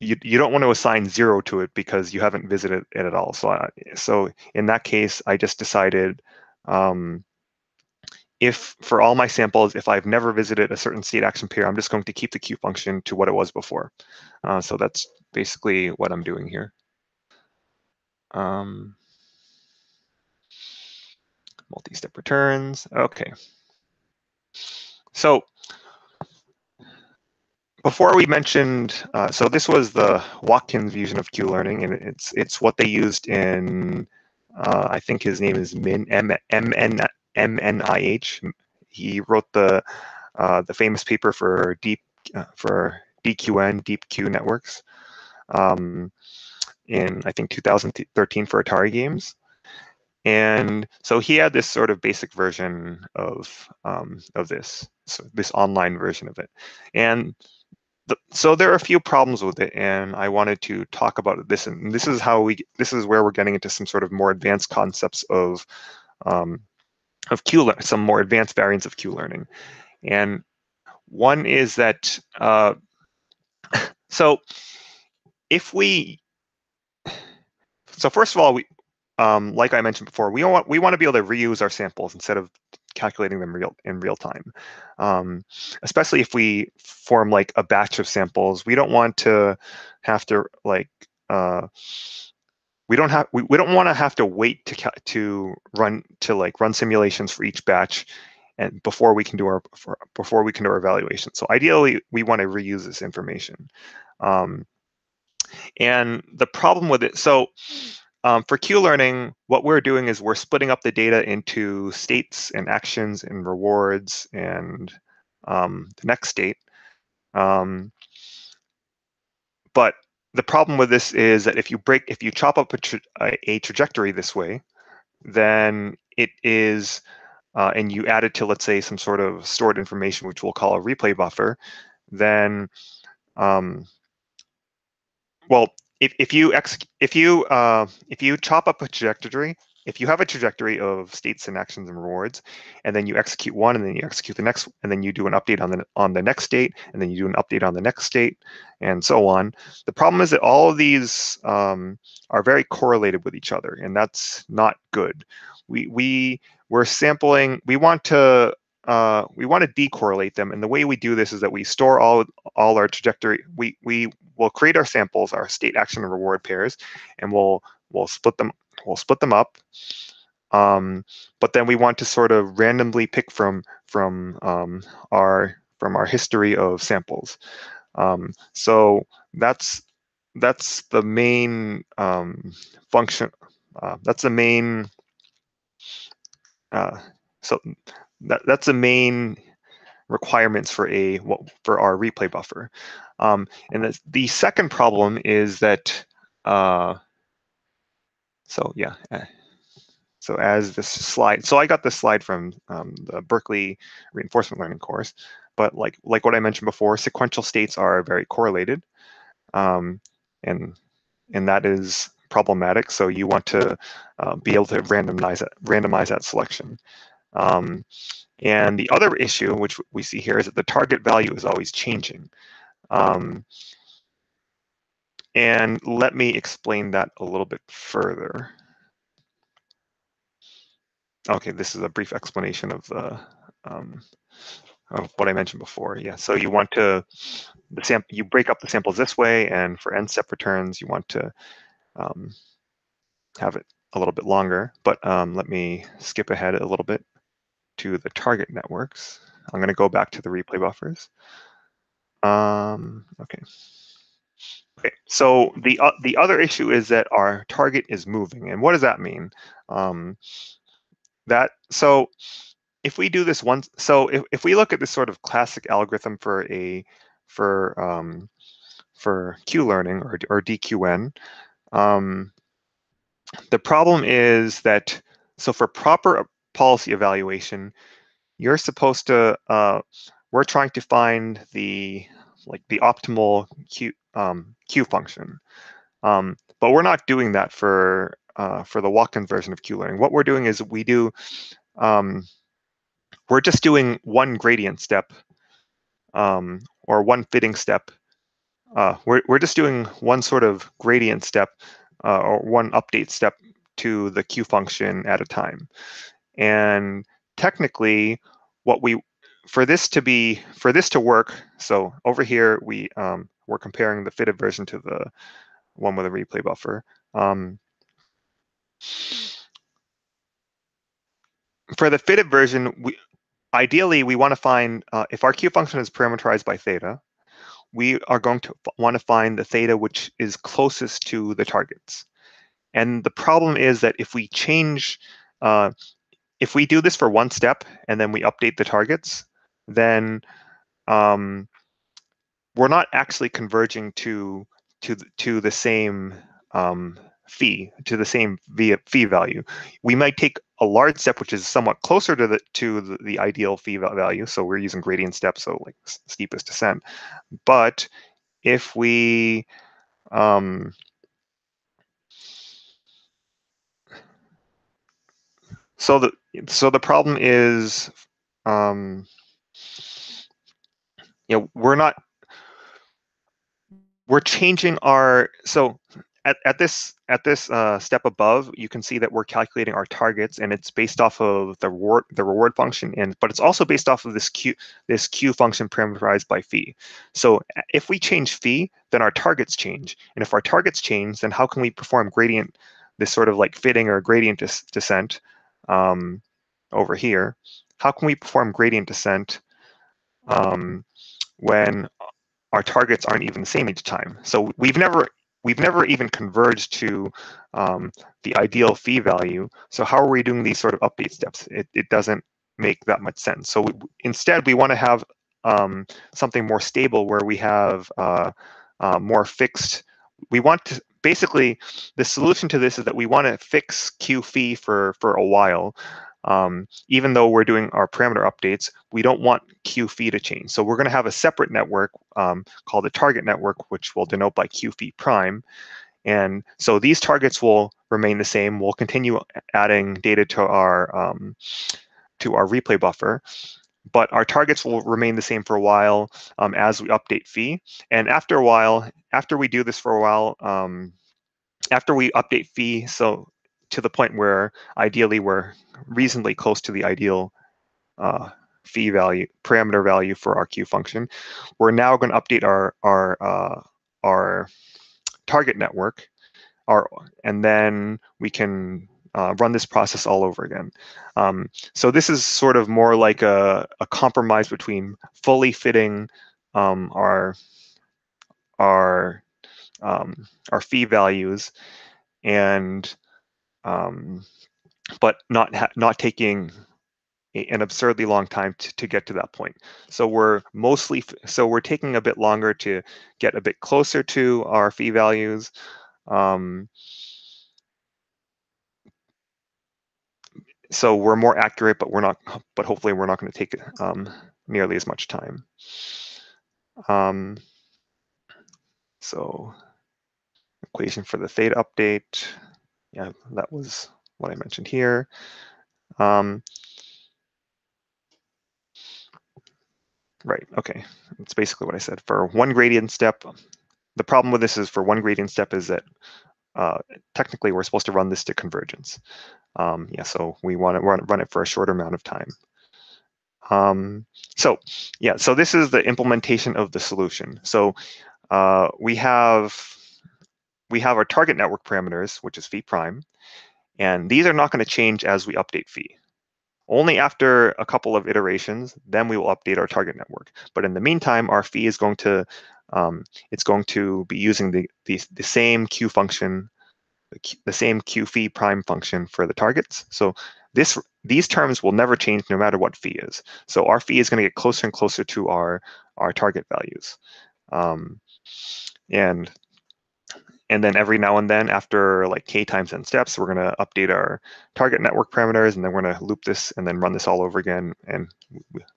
you don't want to assign 0 to it because you haven't visited it at all. So in that case, I just decided, if for all my samples, if I've never visited a certain state action pair, I'm just going to keep the Q function to what it was before. So that's basically what I'm doing here. Multi-step returns. Okay. So before we mentioned, so this was the Watkins version of Q learning, and it's what they used in, I think his name is MNIH. He wrote the famous paper for DQN, Deep Q networks, in I think 2013 for Atari games. And so he had this sort of basic version of this online version of it. And so there are a few problems with it, and I wanted to talk about this. And this is where we're getting into some sort of more advanced concepts of Q, some more advanced variants of Q learning. And one is that so first of all, like I mentioned before, we want to be able to reuse our samples instead of calculating them in real time. Especially if we form like a batch of samples, we don't want to have to we don't want to have to wait to run simulations for each batch and before we can do our evaluation. So ideally, we want to reuse this information. And the problem with it, so for Q learning, what we're doing is we're splitting up the data into states and actions and rewards and the next state. But the problem with this is that if you chop up a trajectory this way, then it is, and you add it to, let's say, some sort of stored information, which we'll call a replay buffer, then, well, if you chop up a trajectory, if you have a trajectory of states and actions and rewards, and then you execute one, and then you execute the next, and then you do an update on the next state, and then you do an update on the next state, and so on. The problem is that all of these are very correlated with each other, and that's not good. We we're sampling. We want to decorrelate them, and the way we do this is that we store all our trajectory. We will create our samples, our state, action, and reward pairs, and we'll split them. We'll split them up. But then we want to sort of randomly pick from our history of samples. So that's the main function. That's the main. So that's the main requirements for our replay buffer. And the second problem is that. So yeah. So as this slide, so I got this slide from the Berkeley reinforcement learning course, but like what I mentioned before, sequential states are very correlated, and that is problematic. So you want to be able to randomize that selection. And the other issue, which we see here, is that the target value is always changing. And let me explain that a little bit further. Okay, this is a brief explanation of what I mentioned before. Yeah, so you want to you break up the samples this way, and for n-step returns, you want to have it a little bit longer. But let me skip ahead a little bit to the target networks. I'm going to go back to the replay buffers. Okay. Okay, so the other issue is that our target is moving, and what does that mean? So if we do this once, so if we look at this sort of classic algorithm for Q learning or DQN, the problem is that for proper policy evaluation, you're supposed to we're trying to find the optimal Q function. But we're not doing that for the Watkins version of Q-learning. What we're doing is we're just doing one gradient step or one fitting step. We're just doing one sort of gradient step or one update step to the Q function at a time. And technically, for this to work, so over here we're comparing the fitted version to the one with a replay buffer. For the fitted version, ideally we want to find if our Q function is parameterized by theta, we are going to want to find the theta which is closest to the targets. And the problem is that if we do this for one step and then we update the targets, then we're not actually converging to the same phi, to the same phi value. We might take a large step which is somewhat closer to the ideal phi value, so we're using gradient steps, so like steepest descent. But if we so the problem is we're changing our at this step above, you can see that we're calculating our targets, and it's based off of the reward function, but it's also based off of this Q function parameterized by phi. So if we change phi, then our targets change, and if our targets change, then how can we perform gradient, this sort of like fitting or gradient descent over here? How can we perform gradient descent when our targets aren't even the same each time? So we've never even converged to the ideal phi value. So how are we doing these sort of update steps? It doesn't make that much sense. So instead, we want to have something more stable where we have more fixed. We want to basically, the solution to this is that we want to fix Q phi for a while. Even though we're doing our parameter updates, we don't want Q phi to change. So we're going to have a separate network called the target network, which we'll denote by Q phi prime. And so these targets will remain the same. We'll continue adding data to our replay buffer, but our targets will remain the same for a while as we update phi. And after a while, after we do this for a while, after we update phi, so to the point where ideally we're reasonably close to the ideal phi value, parameter value for our Q function, we're now going to update our target network, and then we can run this process all over again. So this is sort of more like a compromise between fully fitting our phi values and but not taking an absurdly long time to get to that point. So we're taking a bit longer to get a bit closer to our phi values. So we're more accurate, but hopefully we're not going to take nearly as much time. So equation for the theta update. Yeah, that was what I mentioned here. Right, okay. It's basically what I said. For one gradient step, the problem with this is for one gradient step is that technically we're supposed to run this to convergence. Yeah, so we want to run it for a shorter amount of time. So this is the implementation of the solution. So we have our target network parameters, which is phi prime, and these are not going to change as we update phi. Only after a couple of iterations, then we will update our target network. But in the meantime, our phi is going to it's going to be using the same Q function, the same Q phi prime function for the targets. So these terms will never change no matter what phi is. So our phi is going to get closer and closer to our target values. And then every now and then, after like k times n steps, we're going to update our target network parameters, and then we're going to loop this and then run this all over again. And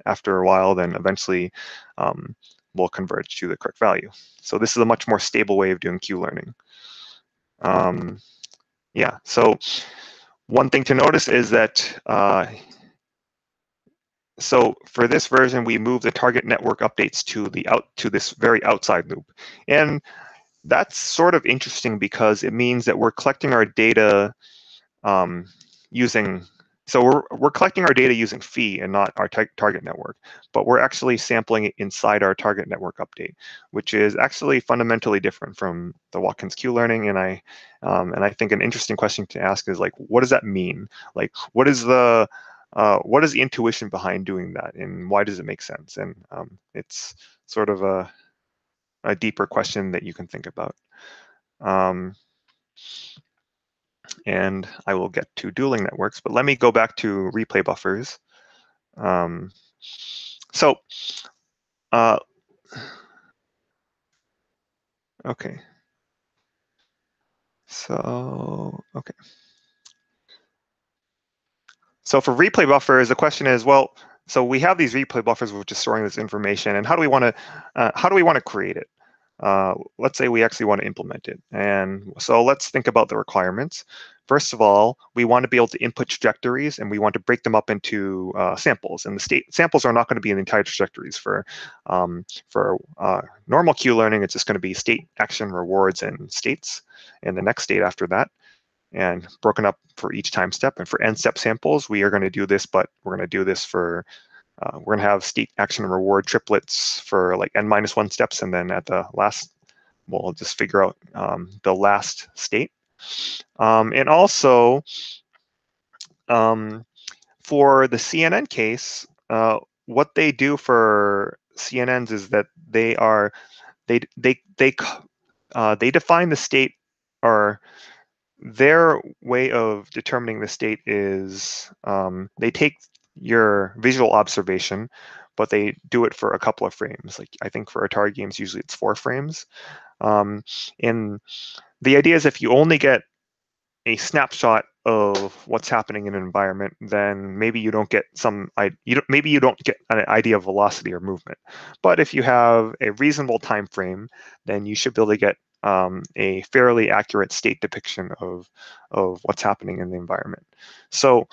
after a while, then eventually we'll converge to the correct value. So this is a much more stable way of doing Q learning. Yeah, so one thing to notice is that so for this version, we move the target network updates to this very outside loop. And that's sort of interesting because it means that we're collecting our data using phi and not our target network, but we're actually sampling it inside our target network update, which is actually fundamentally different from the Watkins Q learning. And I think an interesting question to ask is like, what does that mean? Like, what is the intuition behind doing that, and why does it make sense? And it's sort of a deeper question that you can think about. And I will get to dueling networks, but let me go back to replay buffers. Okay. Okay. So for replay buffers, the question is, well, so we have these replay buffers which is storing this information, and how do we want to create it? Let's say we actually want to implement it. And so let's think about the requirements. First of all, we want to be able to input trajectories, and we want to break them up into samples. And the samples are not going to be in the entire trajectories. For normal Q learning, it's just going to be state, action, rewards, and states, and the next state after that, and broken up for each time step. And for n-step samples, we are going to do this, but we're going to do this for we're going to have state, action, and reward triplets for like n-1 steps, and then at the last, we'll just figure out the last state. And also, for the CNN case, what they do for CNNs is that they define the state, or their way of determining the state is they take your visual observation, but they do it for a couple of frames. Like I think for Atari games, usually it's 4 frames. And the idea is if you only get a snapshot of what's happening in an environment, then maybe you don't get maybe you don't get an idea of velocity or movement. But if you have a reasonable time frame, then you should be able to get a fairly accurate state depiction of what's happening in the environment. So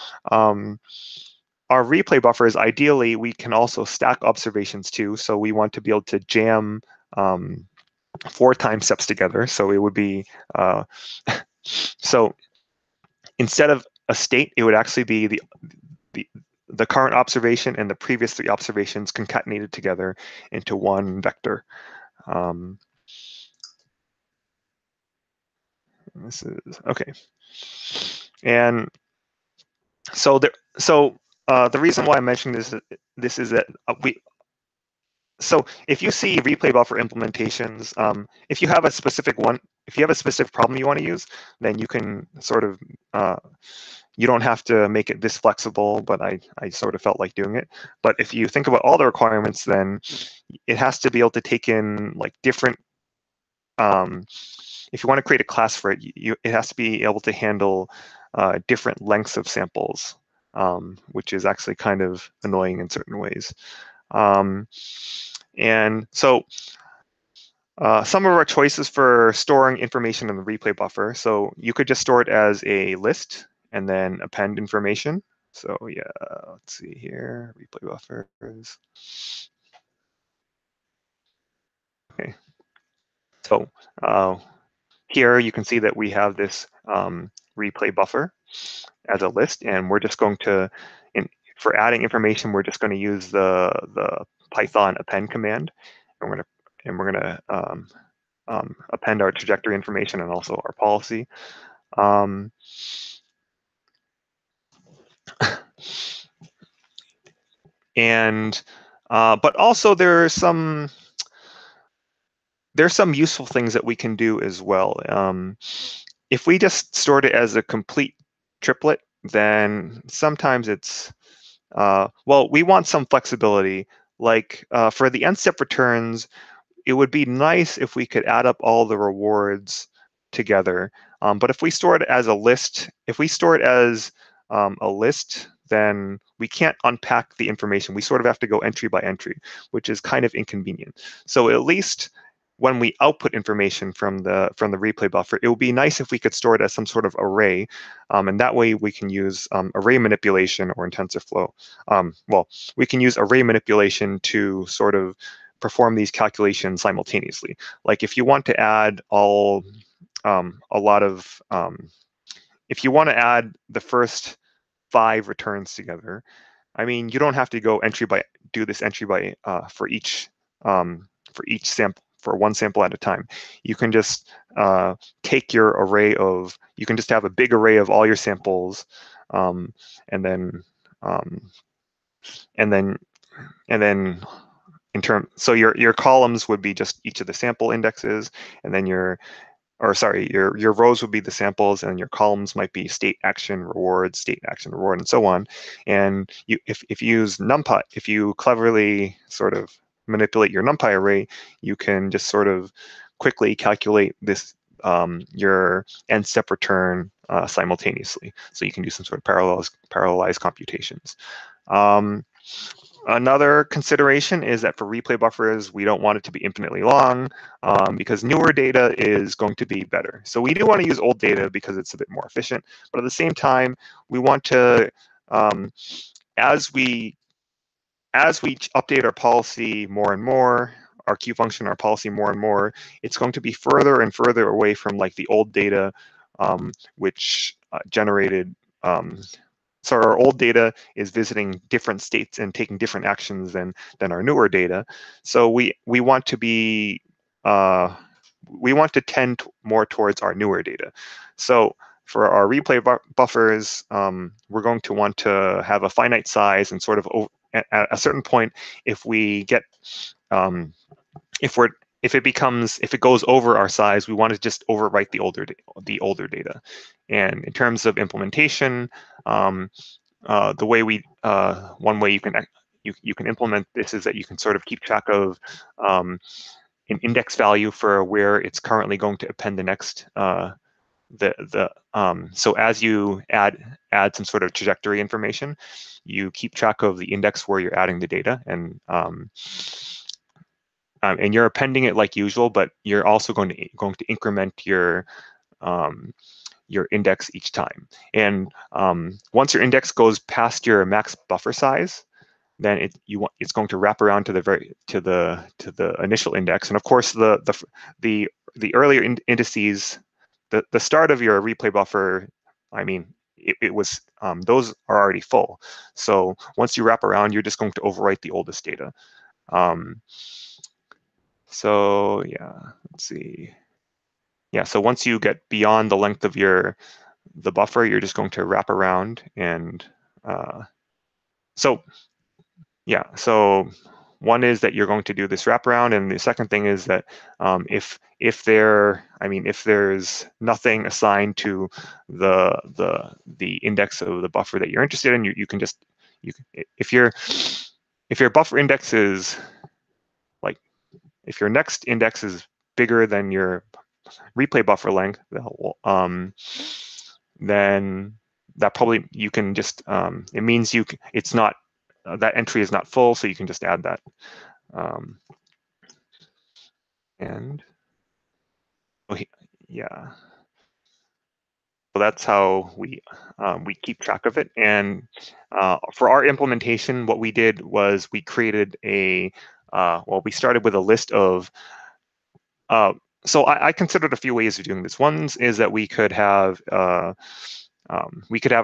our replay buffers, ideally, we can also stack observations too. So we want to be able to jam 4 time steps together. So it would be so instead of a state, it would actually be the, the current observation and the previous 3 observations concatenated together into one vector. This is okay. And so the reason why I'm mentioning this is that so if you see replay buffer implementations, if you have a specific problem you want to use, then you can sort of you don't have to make it this flexible, but I sort of felt like doing it. But if you think about all the requirements, then it has to be able to take in like different if you want to create a class for it, it has to be able to handle different lengths of samples, which is actually kind of annoying in certain ways. And so some of our choices for storing information in the replay buffer. So you could just store it as a list and then append information. So yeah, let's see here, replay buffers. Okay. So here you can see that we have this replay buffer as a list, and we're just going to, for adding information, we're just going to use the Python append command, and we're gonna append our trajectory information and also our policy. And but also there's some useful things that we can do as well. If we just stored it as a complete triplet, then sometimes it's well, we want some flexibility. Like for the n-step returns, it would be nice if we could add up all the rewards together. But if we store it as a list, then we can't unpack the information. We sort of have to go entry by entry, which is kind of inconvenient. So at least when we output information from the replay buffer, it would be nice if we could store it as some sort of array, and that way we can use array manipulation or in TensorFlow. Well, we can use array manipulation to sort of perform these calculations simultaneously. Like if you want to add if you want to add the first 5 returns together, I mean, you don't have to do this entry by for each sample, for one sample at a time. You can just take your array you can just have a big array of all your samples, and then so your columns would be just each of the sample indexes, and then your rows would be the samples, and your columns might be state, action, reward, and so on. And if you use NumPy, if you cleverly sort of manipulate your NumPy array, you can just sort of quickly calculate this your n-step return simultaneously. So you can do some sort of parallelized computations. Another consideration is that for replay buffers, we don't want it to be infinitely long because newer data is going to be better. So we do want to use old data because it's a bit more efficient, but at the same time, we want to, as we update our policy more and more, our Q function, our policy more and more, it's going to be further and further away from like the old data, which generated so our old data is visiting different states and taking different actions than our newer data. So we want to be we want to tend more towards our newer data. So for our replay buffers, we're going to want to have a finite size, and sort of at a certain point, if we get if it goes over our size, we want to just overwrite the older data. And in terms of implementation, the way one way you can implement this is that you can sort of keep track of an index value for where it's currently going to append the next so as you add some sort of trajectory information, you keep track of the index where you're adding the data, and you're appending it like usual, but you're also going to increment your index each time. And once your index goes past your max buffer size, then it's going to wrap around to the initial index. And of course, the earlier indices, the start of your replay buffer, I mean, it was those are already full. So once you wrap around, you're just going to overwrite the oldest data. So yeah, let's see. Yeah, so once you get beyond the length of the buffer, you're just going to wrap around and so yeah, so one is that you're going to do this wraparound, and the second thing is that if there's nothing assigned to the index of the buffer that you're interested in, you can just if your buffer index is like if your next index is bigger than your replay buffer length, then that probably you can just it means it's not that entry is not full, so you can just add that. And yeah, so that's how we keep track of it. And for our implementation, what we did was we created we started with a list of so I considered a few ways of doing this. One is that we could have a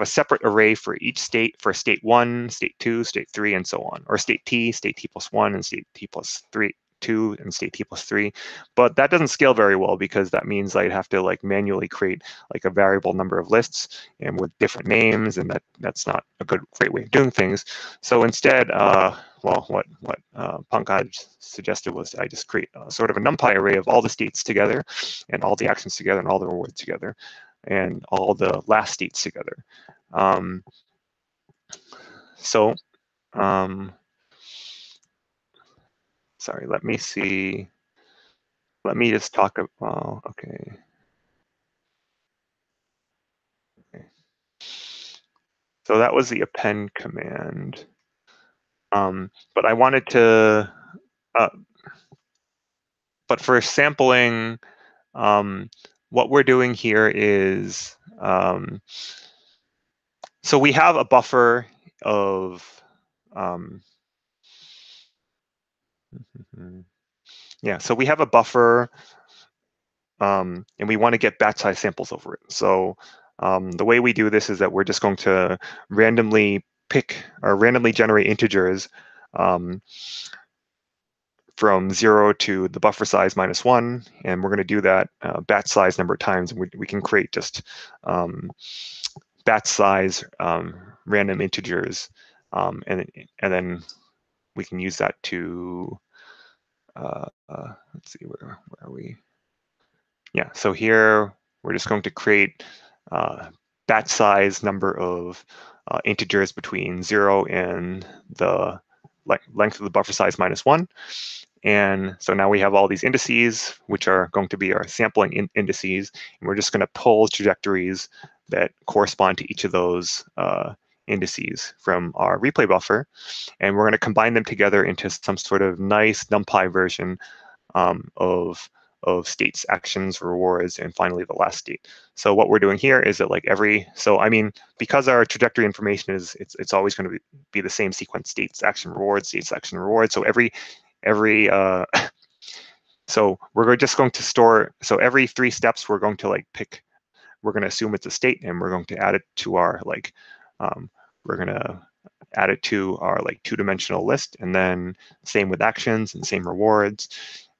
separate array for each state, for state 1, state 2, state 3, and so on, or state t plus 1, and state t plus 2, and state t plus 3. But that doesn't scale very well because that means I'd have to like manually create like a variable number of lists and with different names, and that's not a great way of doing things. So instead, what Pankaj suggested was I just create sort of a NumPy array of all the states together, and all the actions together, and all the rewards together, and all the last states together. Sorry, let me see. Let me just talk about, okay. So that was the append command. But I wanted to, but for sampling, what we're doing here is, so we have a buffer of, yeah, so we have a buffer and we want to get batch size samples over it. So the way we do this is that we're just going to randomly pick or randomly generate integers from 0 to the buffer size -1, and we're going to do that batch size number of times, and we can create just batch size random integers, and then we can use that to let's see, where are we? Yeah, so here we're just going to create batch size number of integers between 0 and the length of the buffer size -1. And so now we have all these indices, which are going to be our sampling indices. And we're just going to pull trajectories that correspond to each of those indices from our replay buffer. And we're going to combine them together into some sort of nice NumPy version of states, actions, rewards, and finally the last state. So what we're doing here is that because our trajectory information is, it's always going to be the same sequence: states, action, reward, states, action, reward. So so we're just going to store, so every 3 steps we're going to we're going to assume it's a state, and we're going to add it to our we're going to add it to our 2-dimensional list, and then same with actions and same rewards.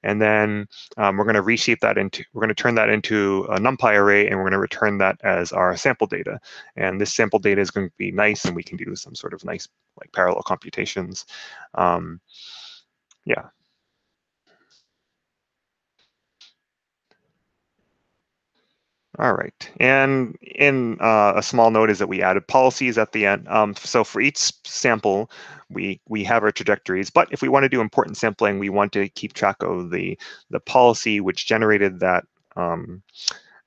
And then we're going to reshape that we're going to turn that into a NumPy array, and we're going to return that as our sample data. And this sample data is going to be nice, and we can do some sort of nice parallel computations. Yeah. All right, and in a small note is that we added policies at the end. So for each sample, we have our trajectories, but if we want to do important sampling, we want to keep track of the policy which generated that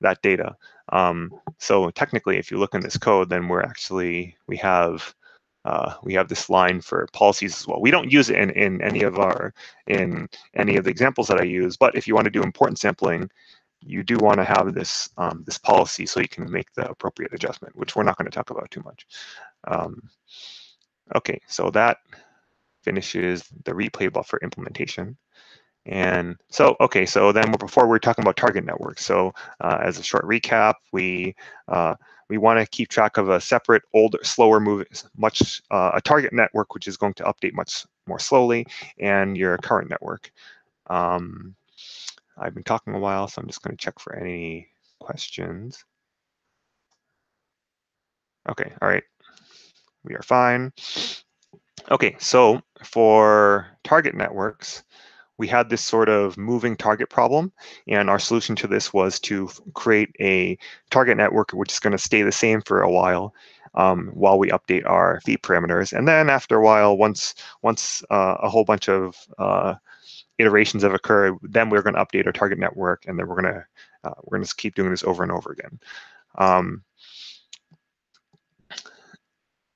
that data. So technically, if you look in this code, then we have this line for policies as well. We don't use it in any of the examples that I use, but if you want to do important sampling, you do want to have this this policy so you can make the appropriate adjustment, which we're not going to talk about too much. Okay, so that finishes the replay buffer implementation. And so, okay, so then before we're talking about target networks. So as a short recap, we we want to keep track of a separate, older, slower moving, a target network, which is going to update much more slowly, and your current network. I've been talking a while, so I'm just going to check for any questions. Okay, all right, we are fine. Okay, so for target networks, we had this sort of moving target problem, and our solution to this was to create a target network which is going to stay the same for a while we update our feed parameters. And then after a while, once a whole bunch of iterations have occurred, then we're going to update our target network, and then we're going to keep doing this over and over again.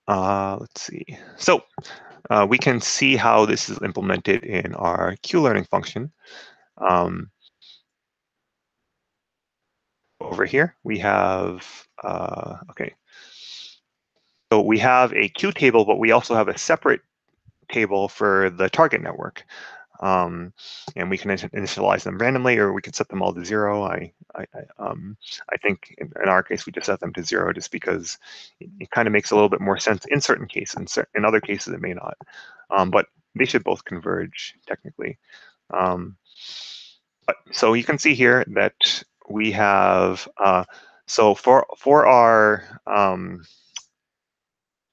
Let's see. So we can see how this is implemented in our Q-learning function. Over here, we have, okay. So we have a Q table, but we also have a separate table for the target network. And we can initialize them randomly, or we can set them all to 0. I think in our case, we just set them to 0 just because it kind of makes a little bit more sense in certain cases. In other cases, it may not. But they should both converge technically. So you can see here that we have, so for our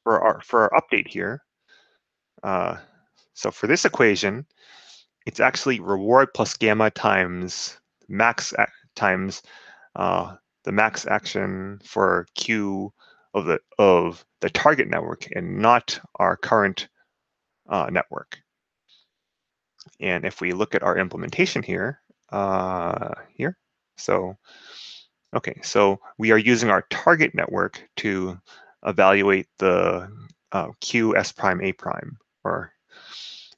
update here, so for this equation, it's actually reward plus gamma times max times the max action for Q of the target network, and not our current network. And if we look at our implementation here, so okay, so we are using our target network to evaluate the Q S prime A prime,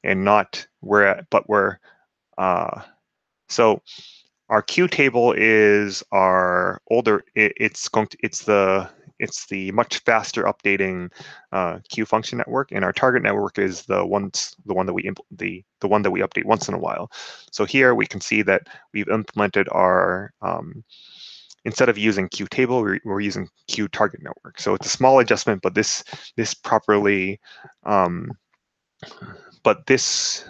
and not so our Q table is our older. It's the much faster updating Q function network, and our target network is the one that we update once in a while. So here we can see that we've implemented our instead of using Q table, we're using Q target network. So it's a small adjustment, but this properly, but this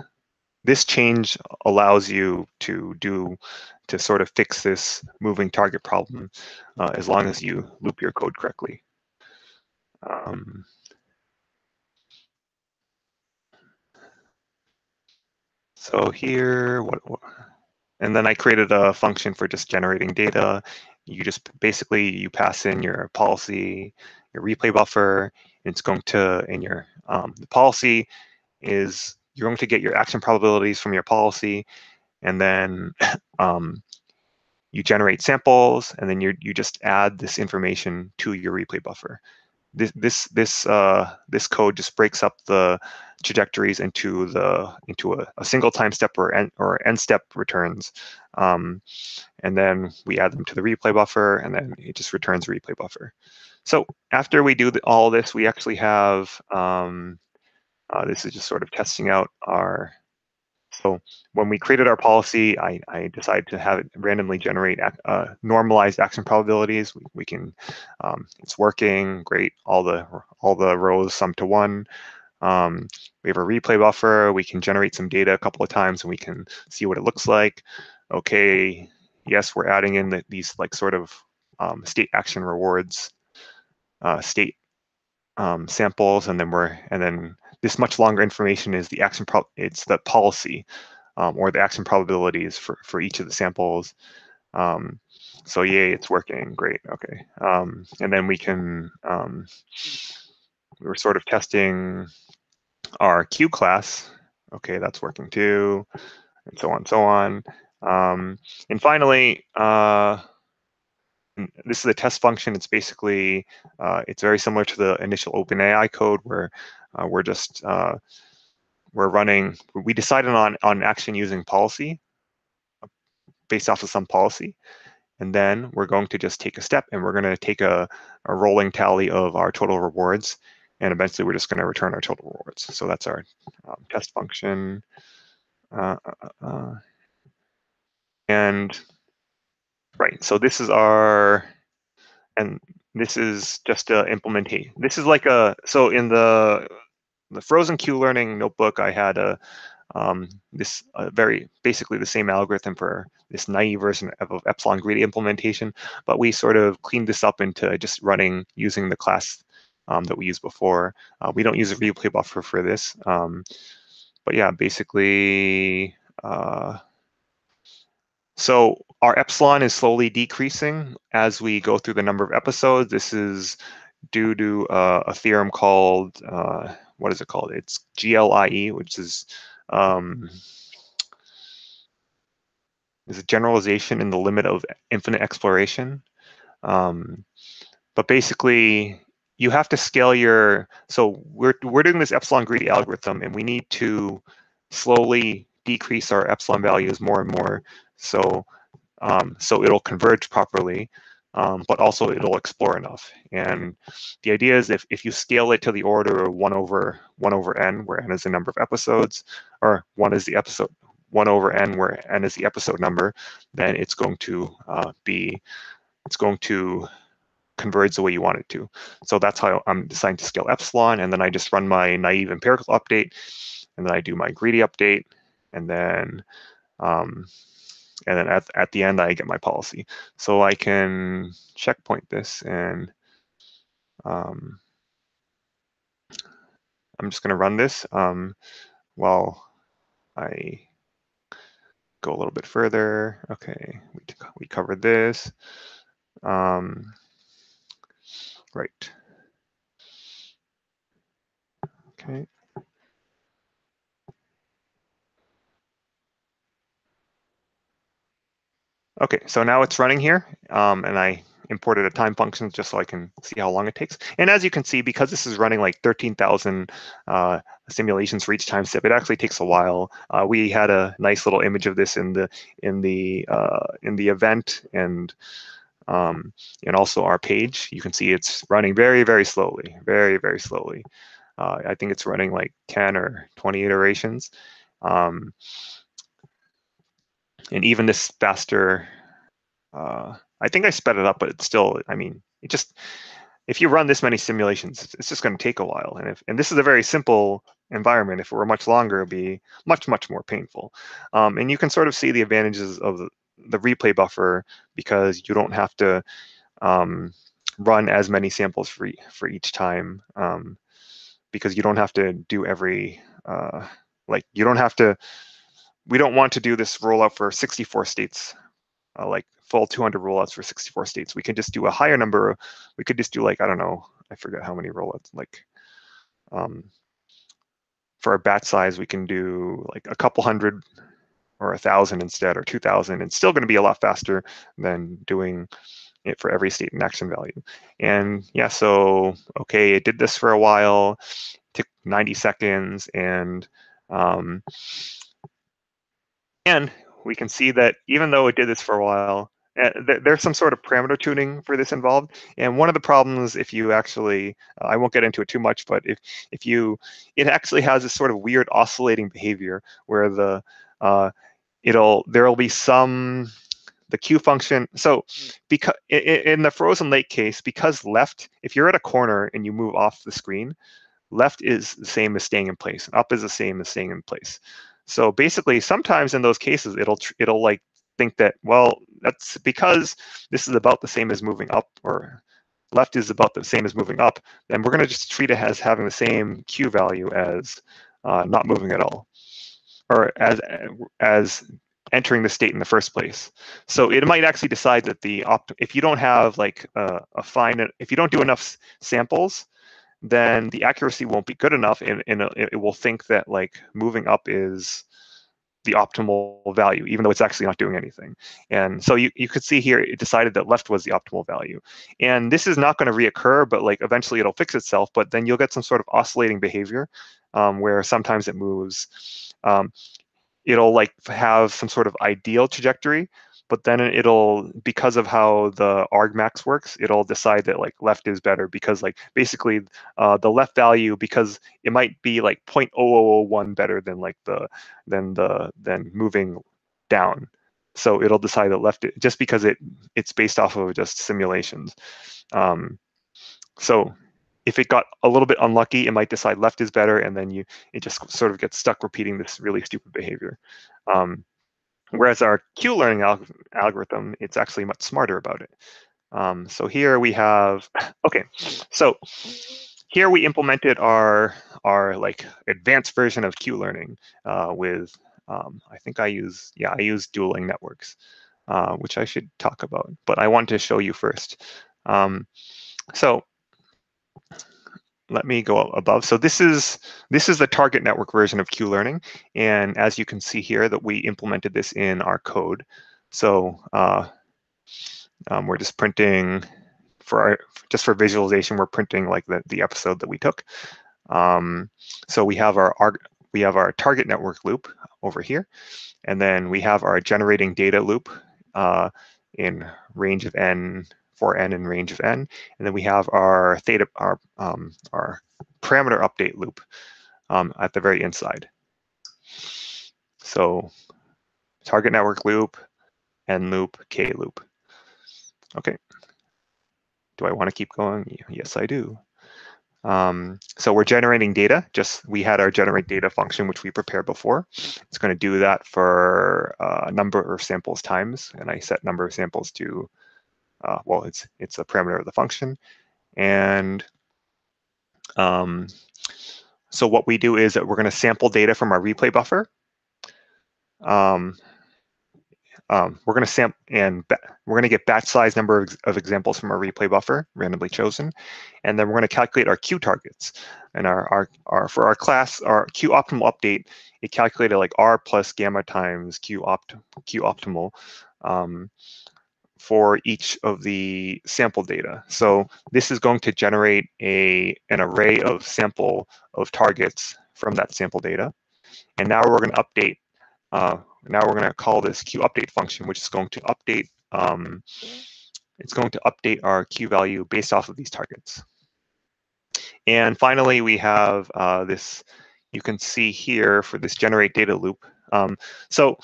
change allows you to sort of fix this moving target problem as long as you loop your code correctly. So here, and then I created a function for just generating data. You just basically you pass in your policy, your replay buffer. And it's going to the policy is you're going to get your action probabilities from your policy, and then you generate samples, and then you just add this information to your replay buffer. This code just breaks up the trajectories into a single time step or n step returns, and then we add them to the replay buffer, and then it just returns a replay buffer. So after we do all this, we actually have this is just sort of testing out our. So when we created our policy, I decided to have it randomly generate normalized action probabilities. We can, it's working great. All the rows sum to 1. We have a replay buffer. We can generate some data a couple of times, and we can see what it looks like. Okay, yes, we're adding in these like sort of state action rewards, state samples, and then this much longer information is the it's the policy or the action probabilities for each of the samples. So yay, it's working great. Okay, and then we can we're sort of testing our Q class. Okay, that's working too, and so on and so on. And finally, this is a test function. It's basically, it's very similar to the initial OpenAI code where we're just, we decided on action using policy based off of some policy. And then we're going to just take a step, and we're going to take a rolling tally of our total rewards. And eventually we're just going to return our total rewards. So that's our test function. And right, so this is our, and This is just a implementation. This is like so in the frozen Q-learning notebook, I had this very basically the same algorithm for this naive version of epsilon greedy implementation, but we sort of cleaned this up into just running using the class that we used before. We don't use a replay buffer for this, but yeah, basically, so our epsilon is slowly decreasing as we go through the number of episodes. This is due to a theorem called, what is it called? It's GLIE, which is a generalization in the limit of infinite exploration. But basically, you have to scale your, so we're doing this epsilon greedy algorithm, and we need to slowly decrease our epsilon values more and more. So so it'll converge properly, but also it'll explore enough. And the idea is if you scale it to the order of 1 over n, where n is the number of episodes, or 1 over n, where n is the episode number, then it's going to converge the way you want it to. So that's how I'm deciding to scale epsilon, and then I just run my naive empirical update, and then I do my greedy update, and then at the end, I get my policy. So I can checkpoint this, and I'm just going to run this while I go a little bit further. Okay, we covered this. Right. Okay. Okay, so now it's running here, and I imported a time function just so I can see how long it takes. And as you can see, because this is running like 13,000 simulations for each time step, it actually takes a while. We had a nice little image of this in the event, and also our page. You can see it's running very, very slowly, very, very slowly. I think it's running like 10 or 20 iterations. And even this faster, I think I sped it up, but it's still, I mean, it just, if you run this many simulations, it's just going to take a while. And this is a very simple environment. If it were much longer, it'd be much, much more painful. And you can sort of see the advantages of the replay buffer, because you don't have to run as many samples for each time, because you don't have to do every, like you don't have to, we don't want to do this rollout for 64 states, like full 200 rollouts for 64 states. We can just do a higher number. We could just do like, I don't know, I forget how many rollouts, like for a batch size, we can do like a couple hundred or 1,000 instead, or 2,000. It's still going to be a lot faster than doing it for every state and action value. And yeah, so, okay, it did this for a while, took 90 seconds, and we can see that even though it did this for a while, there's some sort of parameter tuning for this involved. And one of the problems, if you actually, I won't get into it too much, but if you, it actually has this sort of weird oscillating behavior where there'll be the Q function. So because in the frozen lake case, because left, if you're at a corner and you move off the screen, left is the same as staying in place, up is the same as staying in place. So basically, sometimes in those cases, it'll like think that, well, that's because this is about the same as moving up, or left is about the same as moving up, then we're going to just treat it as having the same Q value as not moving at all, or as entering the state in the first place. So it might actually decide that if you don't have like if you don't do enough samples, then the accuracy won't be good enough, and it will think that like moving up is the optimal value, even though it's actually not doing anything. And so you could see here, it decided that left was the optimal value. And this is not going to reoccur, but like eventually it'll fix itself, but then you'll get some sort of oscillating behavior where sometimes it moves. It'll like have some sort of ideal trajectory, but then because of how the argmax works, it'll decide that like left is better, because like basically the left value, because it might be like 0.0001 better than like than moving down. So it'll decide that left, just because it's based off of just simulations. So if it got a little bit unlucky, it might decide left is better, and then it just sort of gets stuck repeating this really stupid behavior. Whereas our Q-learning algorithm, it's actually much smarter about it. So here we have, okay, so here we implemented our like advanced version of Q-learning with, I think I use dueling networks, which I should talk about, but I want to show you first. So let me go above. So this is the target network version of Q-learning, and as you can see here, that we implemented this in our code. So we're just printing just for visualization. We're printing like the episode that we took. So we have our target network loop over here, and then we have our generating data loop in range of n, for n in range of n, and then we have our theta, our parameter update loop at the very inside. So target network loop, n loop, k loop. Okay. Do I want to keep going? Yes, I do. So we're generating data. We had our generate data function, which we prepared before. It's going to do that for a number of samples times, and I set number of samples to, well, it's a parameter of the function. And so what we do is that we're going to sample data from our replay buffer. We're going to we're going to get batch size number of examples from our replay buffer, randomly chosen, and then we're going to calculate our Q targets. And for our class, our Q optimal update, it calculated like R plus gamma times Q optimal for each of the sample data. So this is going to generate an array of targets from that sample data. And now we're going to update. Now we're going to call this Q update function, which is going to update. It's going to update our Q value based off of these targets. And finally, we have this. You can see here for this generate data loop. So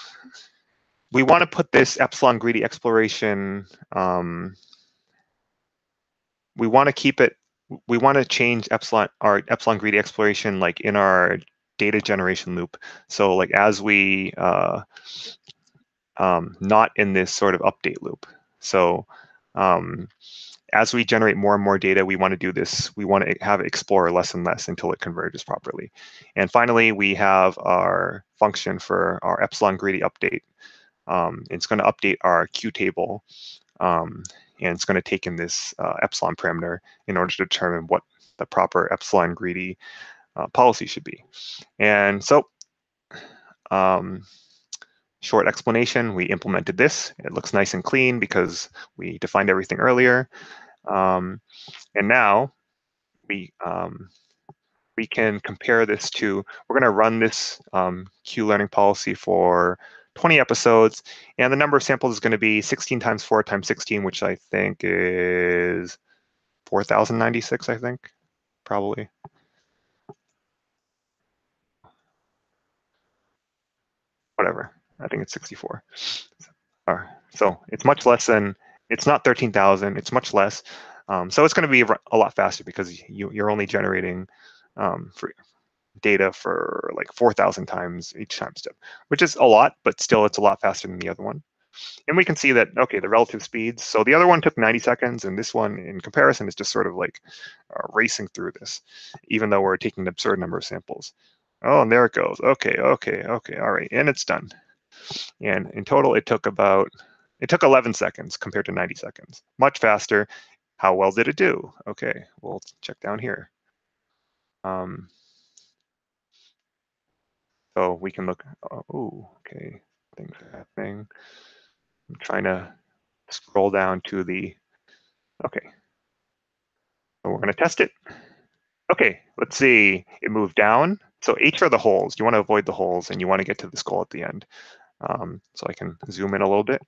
we want to put this epsilon greedy exploration. We want to keep it. We want to change our epsilon greedy exploration like in our data generation loop. So like as we not in this sort of update loop. So as we generate more and more data, we want to do this. We want to have it explore less and less until it converges properly. And finally, we have our function for our epsilon greedy update. It's going to update our Q table, and it's going to take in this epsilon parameter in order to determine what the proper epsilon greedy policy should be. And so, short explanation, we implemented this. It looks nice and clean because we defined everything earlier. And now we can compare this to, we're going to run this Q learning policy for 20 episodes, and the number of samples is going to be 16 times 4 times 16, which I think is 4,096, I think, probably. Whatever, I think it's 64. So it's much less than, it's not 13,000, it's much less. So it's going to be a lot faster because you're only generating data for like 4,000 times each time step, which is a lot, but still it's a lot faster than the other one. And we can see that, okay, the relative speeds. So the other one took 90 seconds, and this one in comparison is just sort of like racing through this, even though we're taking an absurd number of samples. Oh, and there it goes. Okay, all right, and it's done. And in total, it took 11 seconds compared to 90 seconds. Much faster. How well did it do? Okay, we'll check down here. So we can look, oh, okay, things are happening. I'm trying to scroll down to the, okay. So we're gonna test it. Okay, let's see, it moved down. So H are the holes. You wanna avoid the holes and you wanna get to this goal at the end. So I can zoom in a little bit.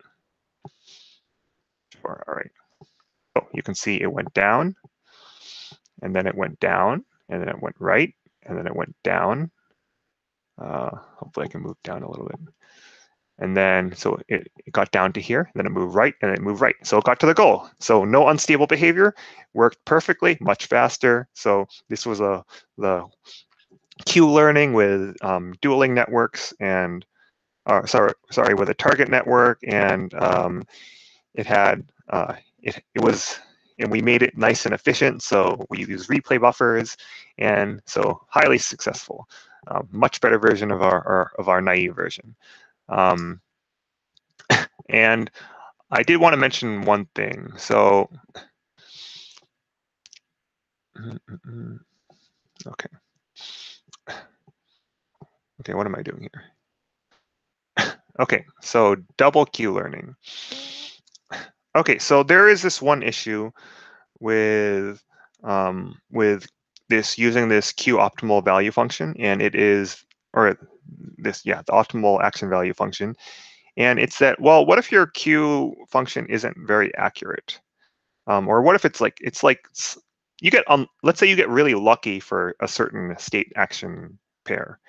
Sure, all right. So you can see it went down, and then it went down, and then it went right, and then it went down. Hopefully I can move down a little bit. And then, so it got down to here, then it moved right, and it moved right. So it got to the goal. So no unstable behavior, worked perfectly, much faster. So this was the Q learning with dueling networks and, sorry, with a target network, and it had, it was, and we made it nice and efficient. So we use replay buffers, and so highly successful. Much better version of our naive version. And I did want to mention one thing. So, okay. Okay, what am I doing here? Okay, so double Q learning. Okay, so there is this one issue with this, using this Q optimal value function, and it is, or this, yeah, the optimal action value function. And it's that, well, what if your Q function isn't very accurate? Or what if it's like you get, let's say you get really lucky for a certain state action pair,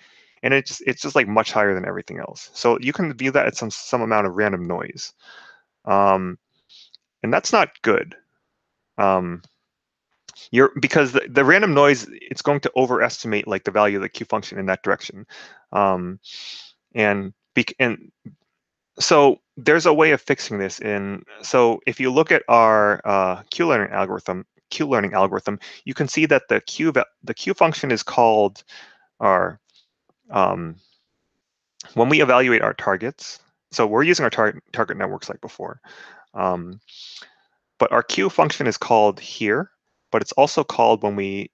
and it's just like much higher than everything else. So you can view that as some amount of random noise, and that's not good. Because the random noise, it's going to overestimate like the value of the Q function in that direction, and so there's a way of fixing this. So if you look at our Q learning algorithm, you can see that the Q function is called our, when we evaluate our targets. So we're using our target networks like before, but our Q function is called here. But it's also called when we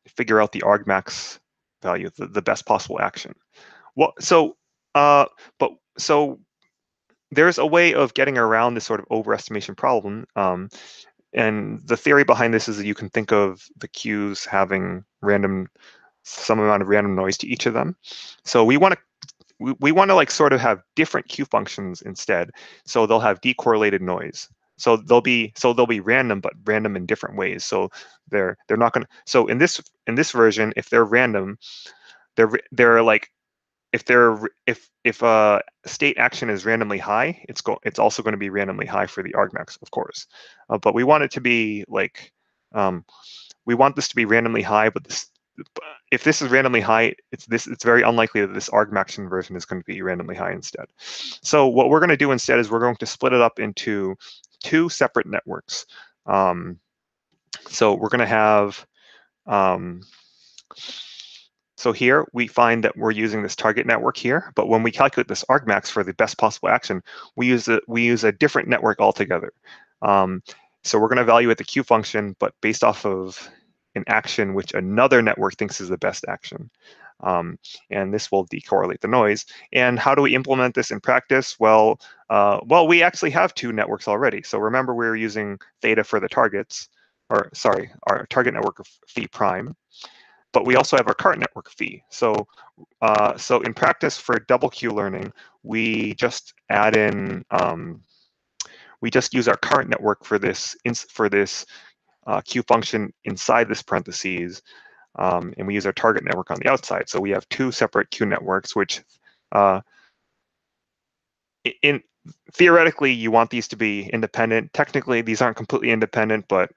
figure out the argmax value, the best possible action. Well, so there's a way of getting around this sort of overestimation problem. And the theory behind this is that you can think of the Qs having some amount of random noise to each of them. So we want to like sort of have different Q functions instead. So they'll have decorrelated noise. So they'll be random, but random in different ways. So they're not going to. So in this version, if they're random, they're like, if a state action is randomly high, it's also going to be randomly high for the argmax, of course. But we want it to be like, we want this to be randomly high, but if this is randomly high, it's very unlikely that this argmax inversion is going to be randomly high instead. So what we're going to do instead is we're going to split it up into two separate networks. So we're going to have, so here we find that we're using this target network here, but when we calculate this argmax for the best possible action, we use a different network altogether. So we're going to evaluate the Q function, but based off of an action which another network thinks is the best action. And this will decorrelate the noise. And how do we implement this in practice? Well, we actually have two networks already. So remember, we were using theta for the targets, or sorry, our target network of phi prime. But we also have our cart network phi. So in practice for double Q learning, we just add in, we just use our cart network for this Q function inside this parentheses, and we use our target network on the outside. So we have two separate Q networks, which theoretically you want these to be independent. Technically, these aren't completely independent, but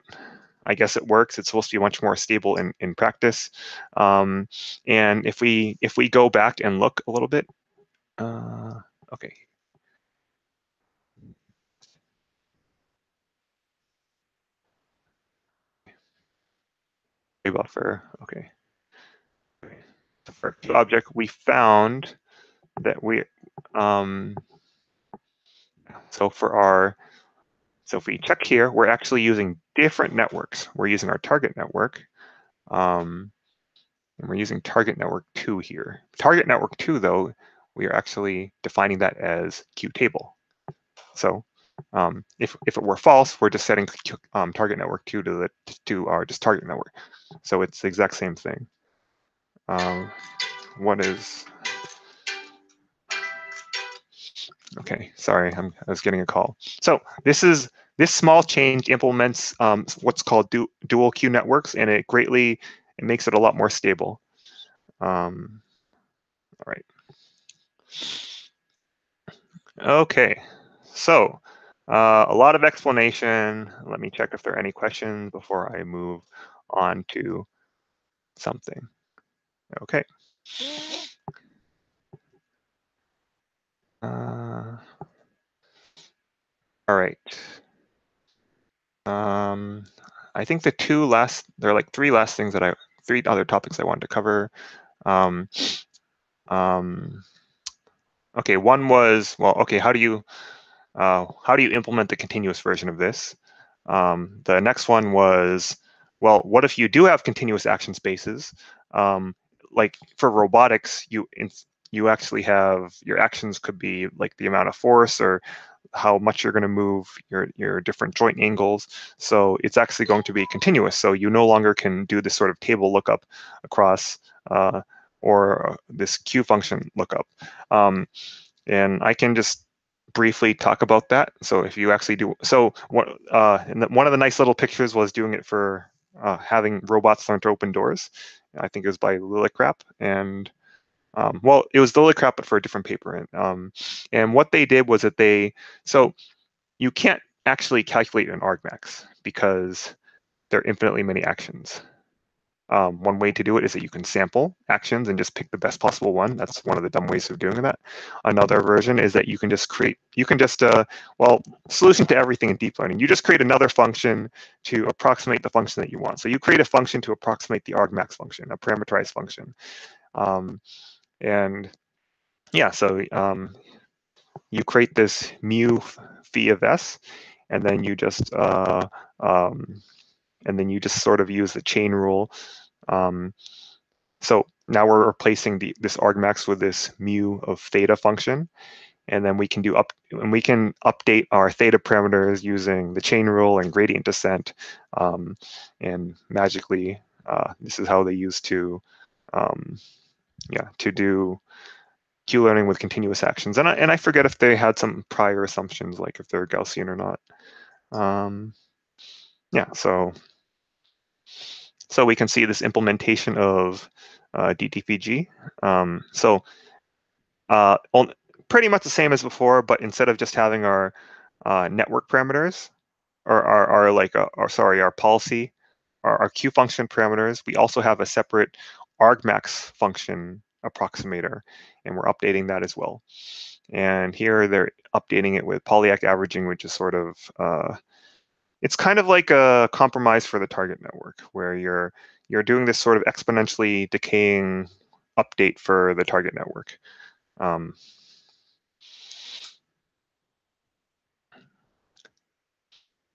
I guess it works. It's supposed to be much more stable in practice. And if we go back and look a little bit, okay. Buffer, okay. So for Q object, we found that so if we check here, we're actually using different networks. We're using our target network, and we're using target network 2 here. Target network 2, though, we are actually defining that as Q table. So if it were false, we're just setting target network 2 to our just target network. So it's the exact same thing. Okay, sorry, I was getting a call. So this small change implements what's called dual Q networks, and it makes it a lot more stable. All right. Okay, so a lot of explanation. Let me check if there are any questions before I move on to something. Okay. Uh, all right. I think there are like three other topics I wanted to cover. Um, um, okay, one was, well, okay, how do you implement the continuous version of this? The next one was, well, what if you do have continuous action spaces? Like for robotics, you actually have your actions could be like the amount of force or how much you're going to move your different joint angles. So it's actually going to be continuous. So you no longer can do this sort of table lookup across or this Q function lookup. And I can just briefly talk about that. So if you actually do, so what, one of the nice little pictures was doing it for having robots learn to open doors. I think it was by Lillicrap, and well, it was Lillicrap, but for a different paper. And what they did was that so you can't actually calculate an argmax because there are infinitely many actions. One way to do it is that you can sample actions and just pick the best possible one. That's one of the dumb ways of doing that. Another version is that you can just well, solution to everything in deep learning. You just create another function to approximate the function that you want. So you create a function to approximate the argmax function, a parameterized function. And yeah, so you create this mu phi of s, and then you just sort of use the chain rule. So now we're replacing this argmax with this mu of theta function, and then we can update our theta parameters using the chain rule and gradient descent, and magically, this is how they used to do Q-learning with continuous actions. And I forget if they had some prior assumptions, like if they're Gaussian or not. Yeah, so we can see this implementation of DTPG. So pretty much the same as before, but instead of just having our network parameters, or our policy, our Q function parameters, we also have a separate argmax function approximator, and we're updating that as well. And here they're updating it with Polyak averaging, which is sort of it's kind of like a compromise for the target network, where you're doing this sort of exponentially decaying update for the target network.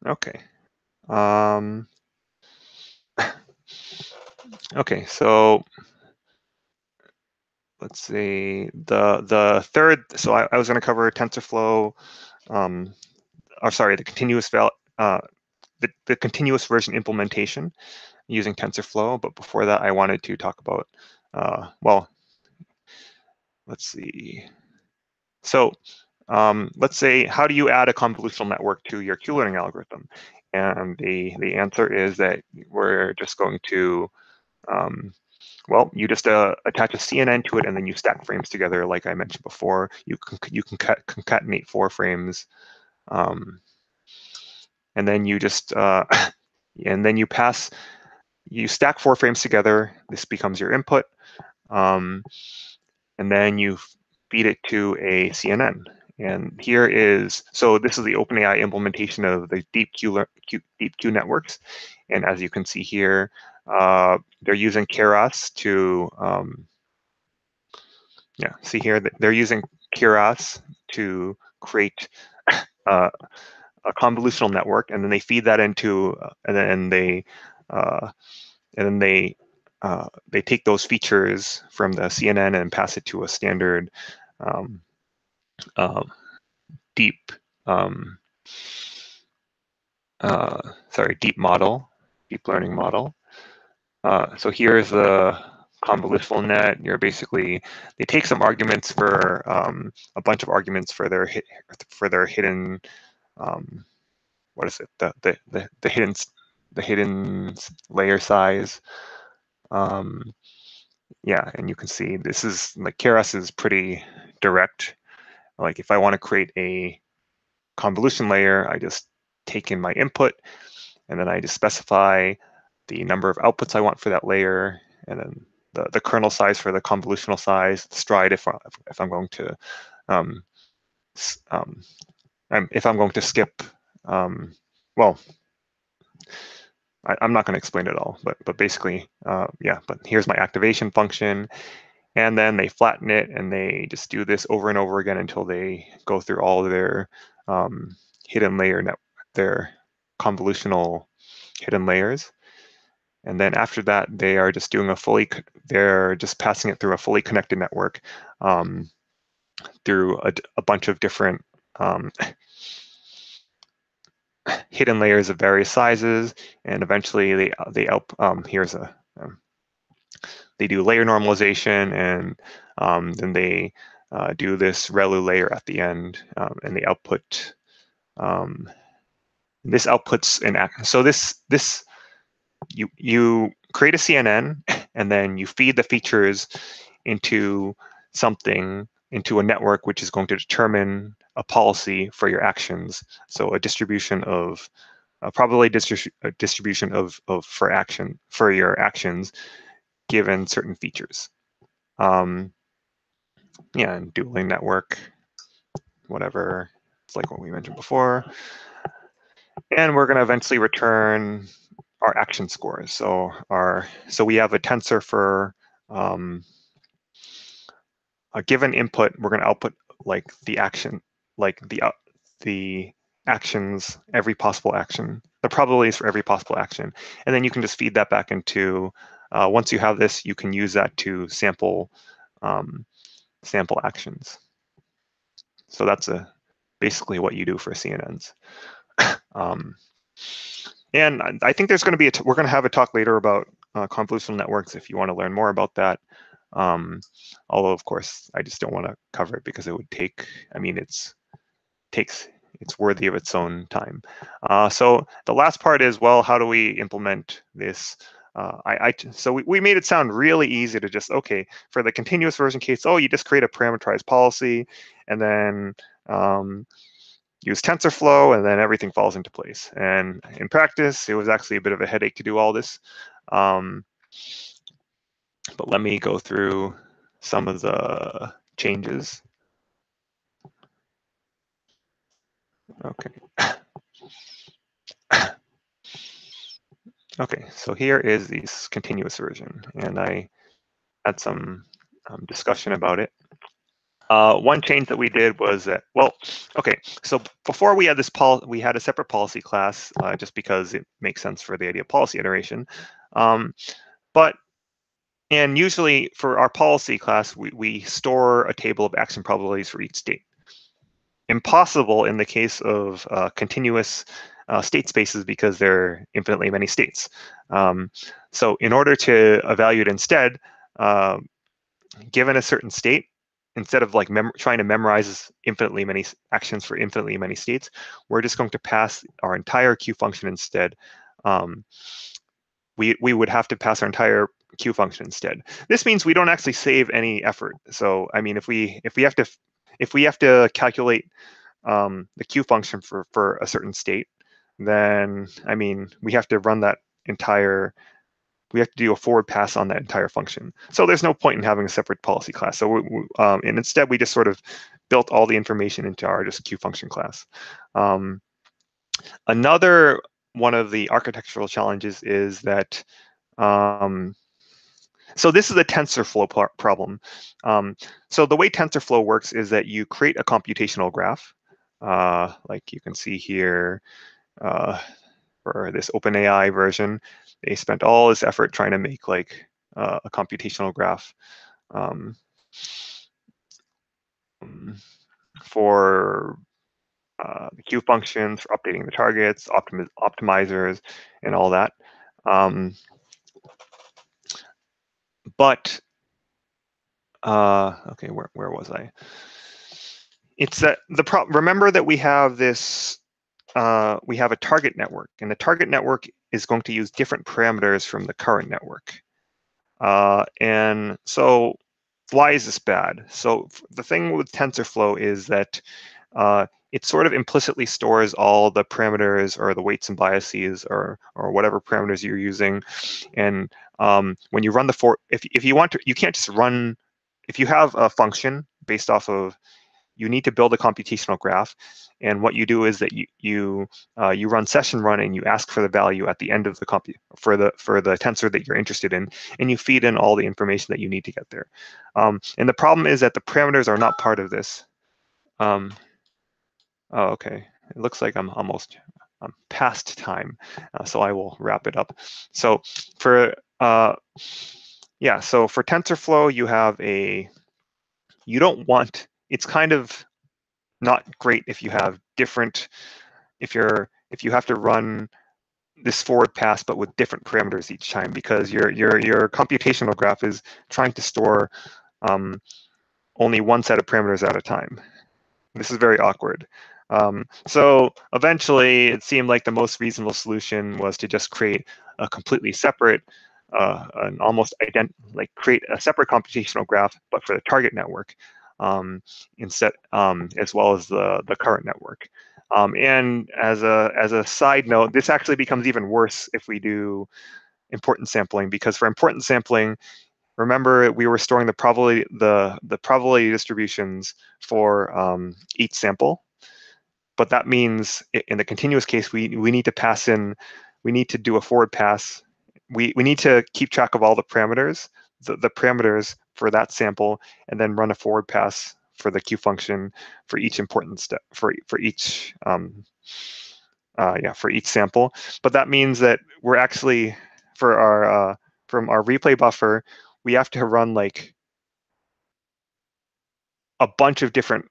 Okay. Okay, so let's see. The third, so I was going to cover TensorFlow, the continuous version implementation using TensorFlow. But before that, I wanted to talk about, well, let's see. So let's say, how do you add a convolutional network to your Q-learning algorithm? And the answer is that we're just going to, well, you just attach a CNN to it, and then you stack frames together, like I mentioned before. You can concatenate 4 frames, and then you just and then you stack 4 frames together. This becomes your input, and then you feed it to a CNN. And so this is the OpenAI implementation of the deep Q networks. And as you can see here, they're using Keras to, see here that they're using Keras to create a convolutional network, and then they feed that into, and then they take those features from the CNN and pass it to a standard deep deep learning model. So here's the convolutional net. They take some arguments for a bunch of arguments for their hidden, what is it, the hidden layer size. Yeah, and you can see this is like Keras is pretty direct. like if I want to create a convolution layer, I just take in my input, and then I just specify the number of outputs I want for that layer, and then the kernel size for the convolutional size, stride if I'm going to um, if I'm going to skip. Well, I'm not going to explain it all, but basically, yeah. But here's my activation function, and then they flatten it, and they just do this over and over again until they go through all of their hidden layer their convolutional hidden layers. And then after that, they are just doing they're just passing it through a fully connected network through a bunch of different hidden layers of various sizes, and eventually they do layer normalization, and then they do this ReLU layer at the end, and they output this outputs an act. So this you create a CNN, and then you feed the features into a network which is going to determine a policy for your actions. So a distribution of probably a distribution of for your actions given certain features. Yeah, and dueling network, whatever. It's like what we mentioned before. And we're going to eventually return our action scores. So we have a tensor for a given input. We're going to output like the action, like the actions, every possible action, the probabilities for every possible action, and then you can just feed that back into. Once you have this, you can use that to sample actions. So that's basically what you do for CNNs. And I think there's going to be we're going to have a talk later about convolutional networks if you want to learn more about that. Although of course I just don't want to cover it because it would take. I mean, it's worthy of its own time. So the last part is, well, how do we implement this? So we made it sound really easy to just, okay, for the continuous version case, you just create a parameterized policy, and then use TensorFlow, and then everything falls into place. And in practice, it was actually a bit of a headache to do all this. But let me go through some of the changes. Okay. Okay, so here is this continuous version, and I had some discussion about it. One change that we did was that, well, okay, so before we had we had a separate policy class just because it makes sense for the idea of policy iteration. And usually for our policy class, we store a table of action probabilities for each state. Impossible in the case of continuous state spaces because there are infinitely many states. So in order to evaluate instead, given a certain state, instead of like trying to memorize infinitely many actions for infinitely many states, we're just going to pass our entire Q function instead. We would have to pass our entire Q function instead. This means we don't actually save any effort. So I mean, if we have to calculate the Q function for a certain state, then I mean we have to run that entire. We have to do a forward pass on that entire function. So there's no point in having a separate policy class. So and instead we just sort of built all the information into our just Q function class. Another one of the architectural challenges is that so this is a TensorFlow problem. So the way TensorFlow works is that you create a computational graph, like you can see here for this OpenAI version. They spent all this effort trying to make like a computational graph for the Q functions, for updating the targets, optimizers, and all that. But okay, where was I? It's that remember that we have this. We have a target network, and the target network is going to use different parameters from the current network. And so why is this bad? So the thing with TensorFlow is that it sort of implicitly stores all the parameters or the weights and biases or whatever parameters you're using. And when you run the if you want to, you can't just run, if you have a function based off of, you need to build a computational graph. And what you do is that you run session run and you ask for the value at the end of the for the tensor that you're interested in, and you feed in all the information that you need to get there. And the problem is that the parameters are not part of this. Um, oh, okay. It looks like I'm past time, so I will wrap it up. So for so for TensorFlow, you don't want, it's kind of not great if you have different, if you have to run this forward pass but with different parameters each time, because your computational graph is trying to store only one set of parameters at a time. This is very awkward. So eventually, it seemed like the most reasonable solution was to just create a completely separate, an almost create a separate computational graph, but for the target network, instead, as well as the current network. And as a side note, this actually becomes even worse if we do importance sampling, because for importance sampling, remember we were storing the probability distributions for each sample. But that means in the continuous case, we need to pass in, we need to do a forward pass. We need to keep track of all the parameters, the parameters for that sample, and then run a forward pass for the Q function for each important step, for each for each sample. But that means that we're actually, for our from our replay buffer, we have to run like a bunch of different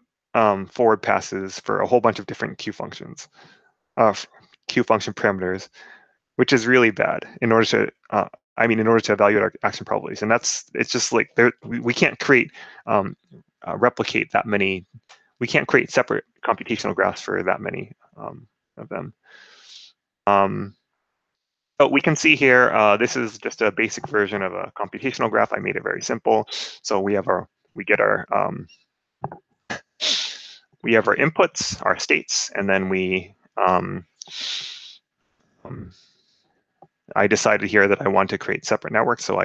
forward passes for a whole bunch of different Q functions, Q function parameters, which is really bad in order to, in order to evaluate our action probabilities. And it's just like we can't replicate that many. We can't create separate computational graphs for that many of them. But we can see here, this is just a basic version of a computational graph. I made it very simple. So we get our inputs, our states, and then I decided here that I want to create separate networks. So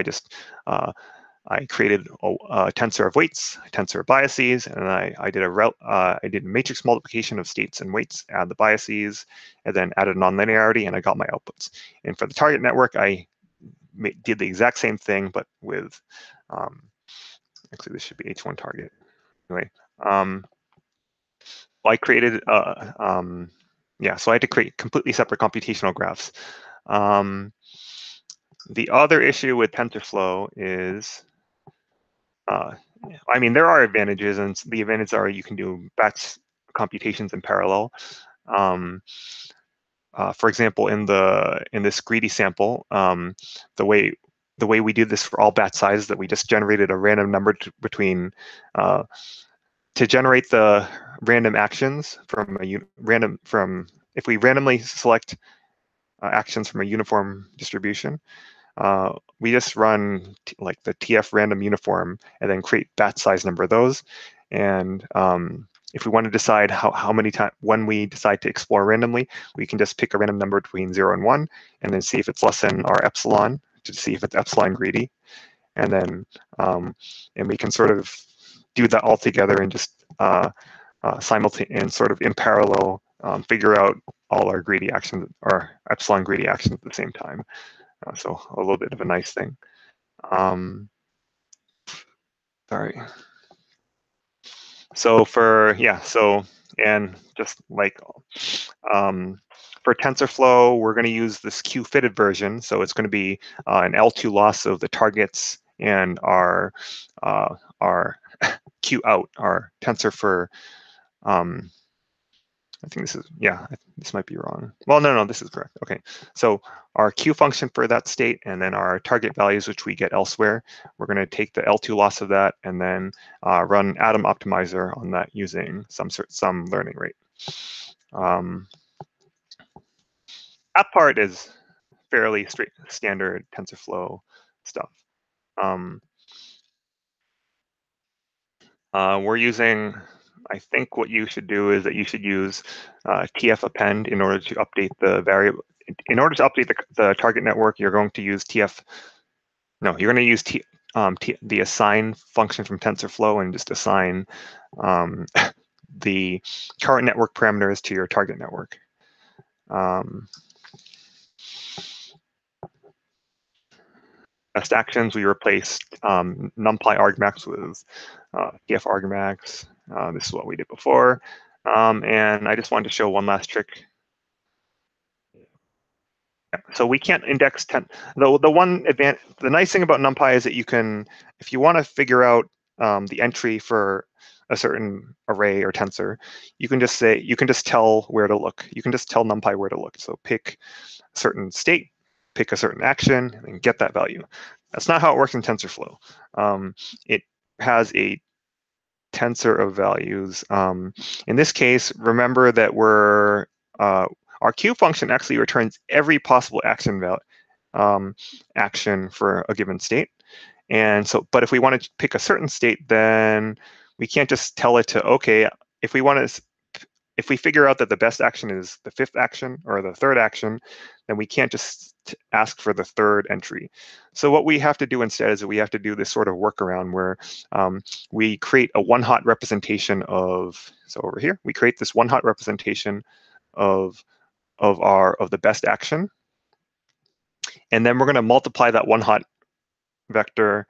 I created a tensor of weights, a tensor of biases, and I did a matrix multiplication of states and weights, add the biases, and then added nonlinearity, and I got my outputs. And for the target network, I did the exact same thing, but with, actually this should be H1 target. Anyway, I created, so I had to create completely separate computational graphs. The other issue with TensorFlow is, there are advantages, and the advantages are you can do batch computations in parallel. For example, in this greedy sample, the way we do this for all batch sizes, that we just generated a random number between to generate the random actions from if we randomly select actions from a uniform distribution, we just run like the TF random uniform and then create batch size number of those. And if we want to decide how many times, when we decide to explore randomly, we can just pick a random number between 0 and 1 and then see if it's less than our epsilon to see if it's epsilon greedy. And then and we can sort of do that all together and just simultaneously and sort of in parallel figure out all our greedy actions, or epsilon greedy actions at the same time. So a little bit of a nice thing. Sorry. So and just like for TensorFlow, we're going to use this Q-fitted version. So it's going to be an L2 loss of the targets and our Q out, our tensor for, I think this is, this might be wrong. Well, no, this is correct. Okay, so our Q function for that state, and then our target values, which we get elsewhere, we're going to take the L2 loss of that and then run atom optimizer on that using some learning rate. That part is fairly standard TensorFlow stuff. We're using, I think what you should do is that you should use TF append in order to update the variable. In order to update the target network, you're going to use TF. No, you're going to use the assign function from TensorFlow and just assign the current network parameters to your target network. Best actions, we replaced numpy argmax with TF argmax. This is what we did before. And I just wanted to show one last trick. So we can't index 10. The nice thing about NumPy is that you can, if you want to figure out the entry for a certain array or tensor, you can just tell where to look. You can just tell NumPy where to look. So pick a certain state, pick a certain action, and get that value. That's not how it works in TensorFlow. It has a tensor of values. In this case, remember that our Q function actually returns every possible action for a given state. And so, but if we want to pick a certain state, then we can't just tell it to, okay, if we figure out that the best action is the fifth action or the third action, then we can't just ask for the third entry. So what we have to do instead is that we have to do this sort of workaround where we create a one-hot representation of, so over here, we create this one-hot representation of the best action. And then we're going to multiply that one-hot vector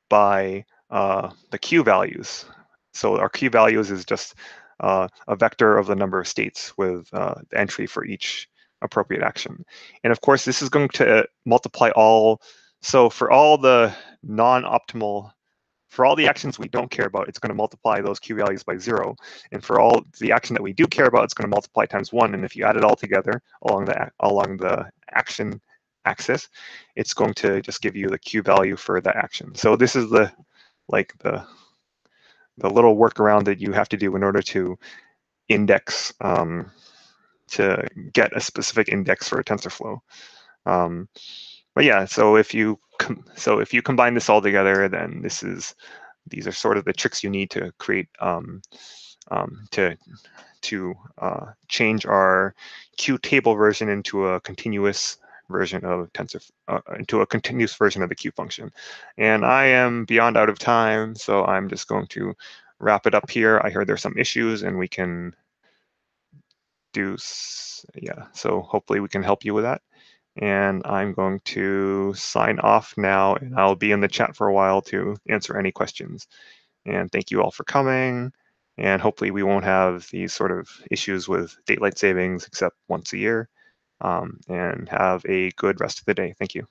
by the Q values. So our Q values is just a vector of the number of states with the entry for each appropriate action. And of course, this is going to multiply all. So for all the non-optimal, for all the actions we don't care about, it's going to multiply those Q values by 0. And for all the action that we do care about, it's going to multiply times 1. And if you add it all together along the action axis, it's going to just give you the Q value for that action. So this is the little workaround that you have to do in order to index, to get a specific index for a TensorFlow. But yeah, so if you combine this all together, then these are sort of the tricks you need to create to change our Q table version into a continuous version of into a continuous version of the Q function. And I am beyond out of time, so I'm just going to wrap it up here. I heard there's some issues, and we can so hopefully we can help you with that. And I'm going to sign off now, and I'll be in the chat for a while to answer any questions. And thank you all for coming. And hopefully we won't have these sort of issues with daylight savings except once a year. And have a good rest of the day. Thank you.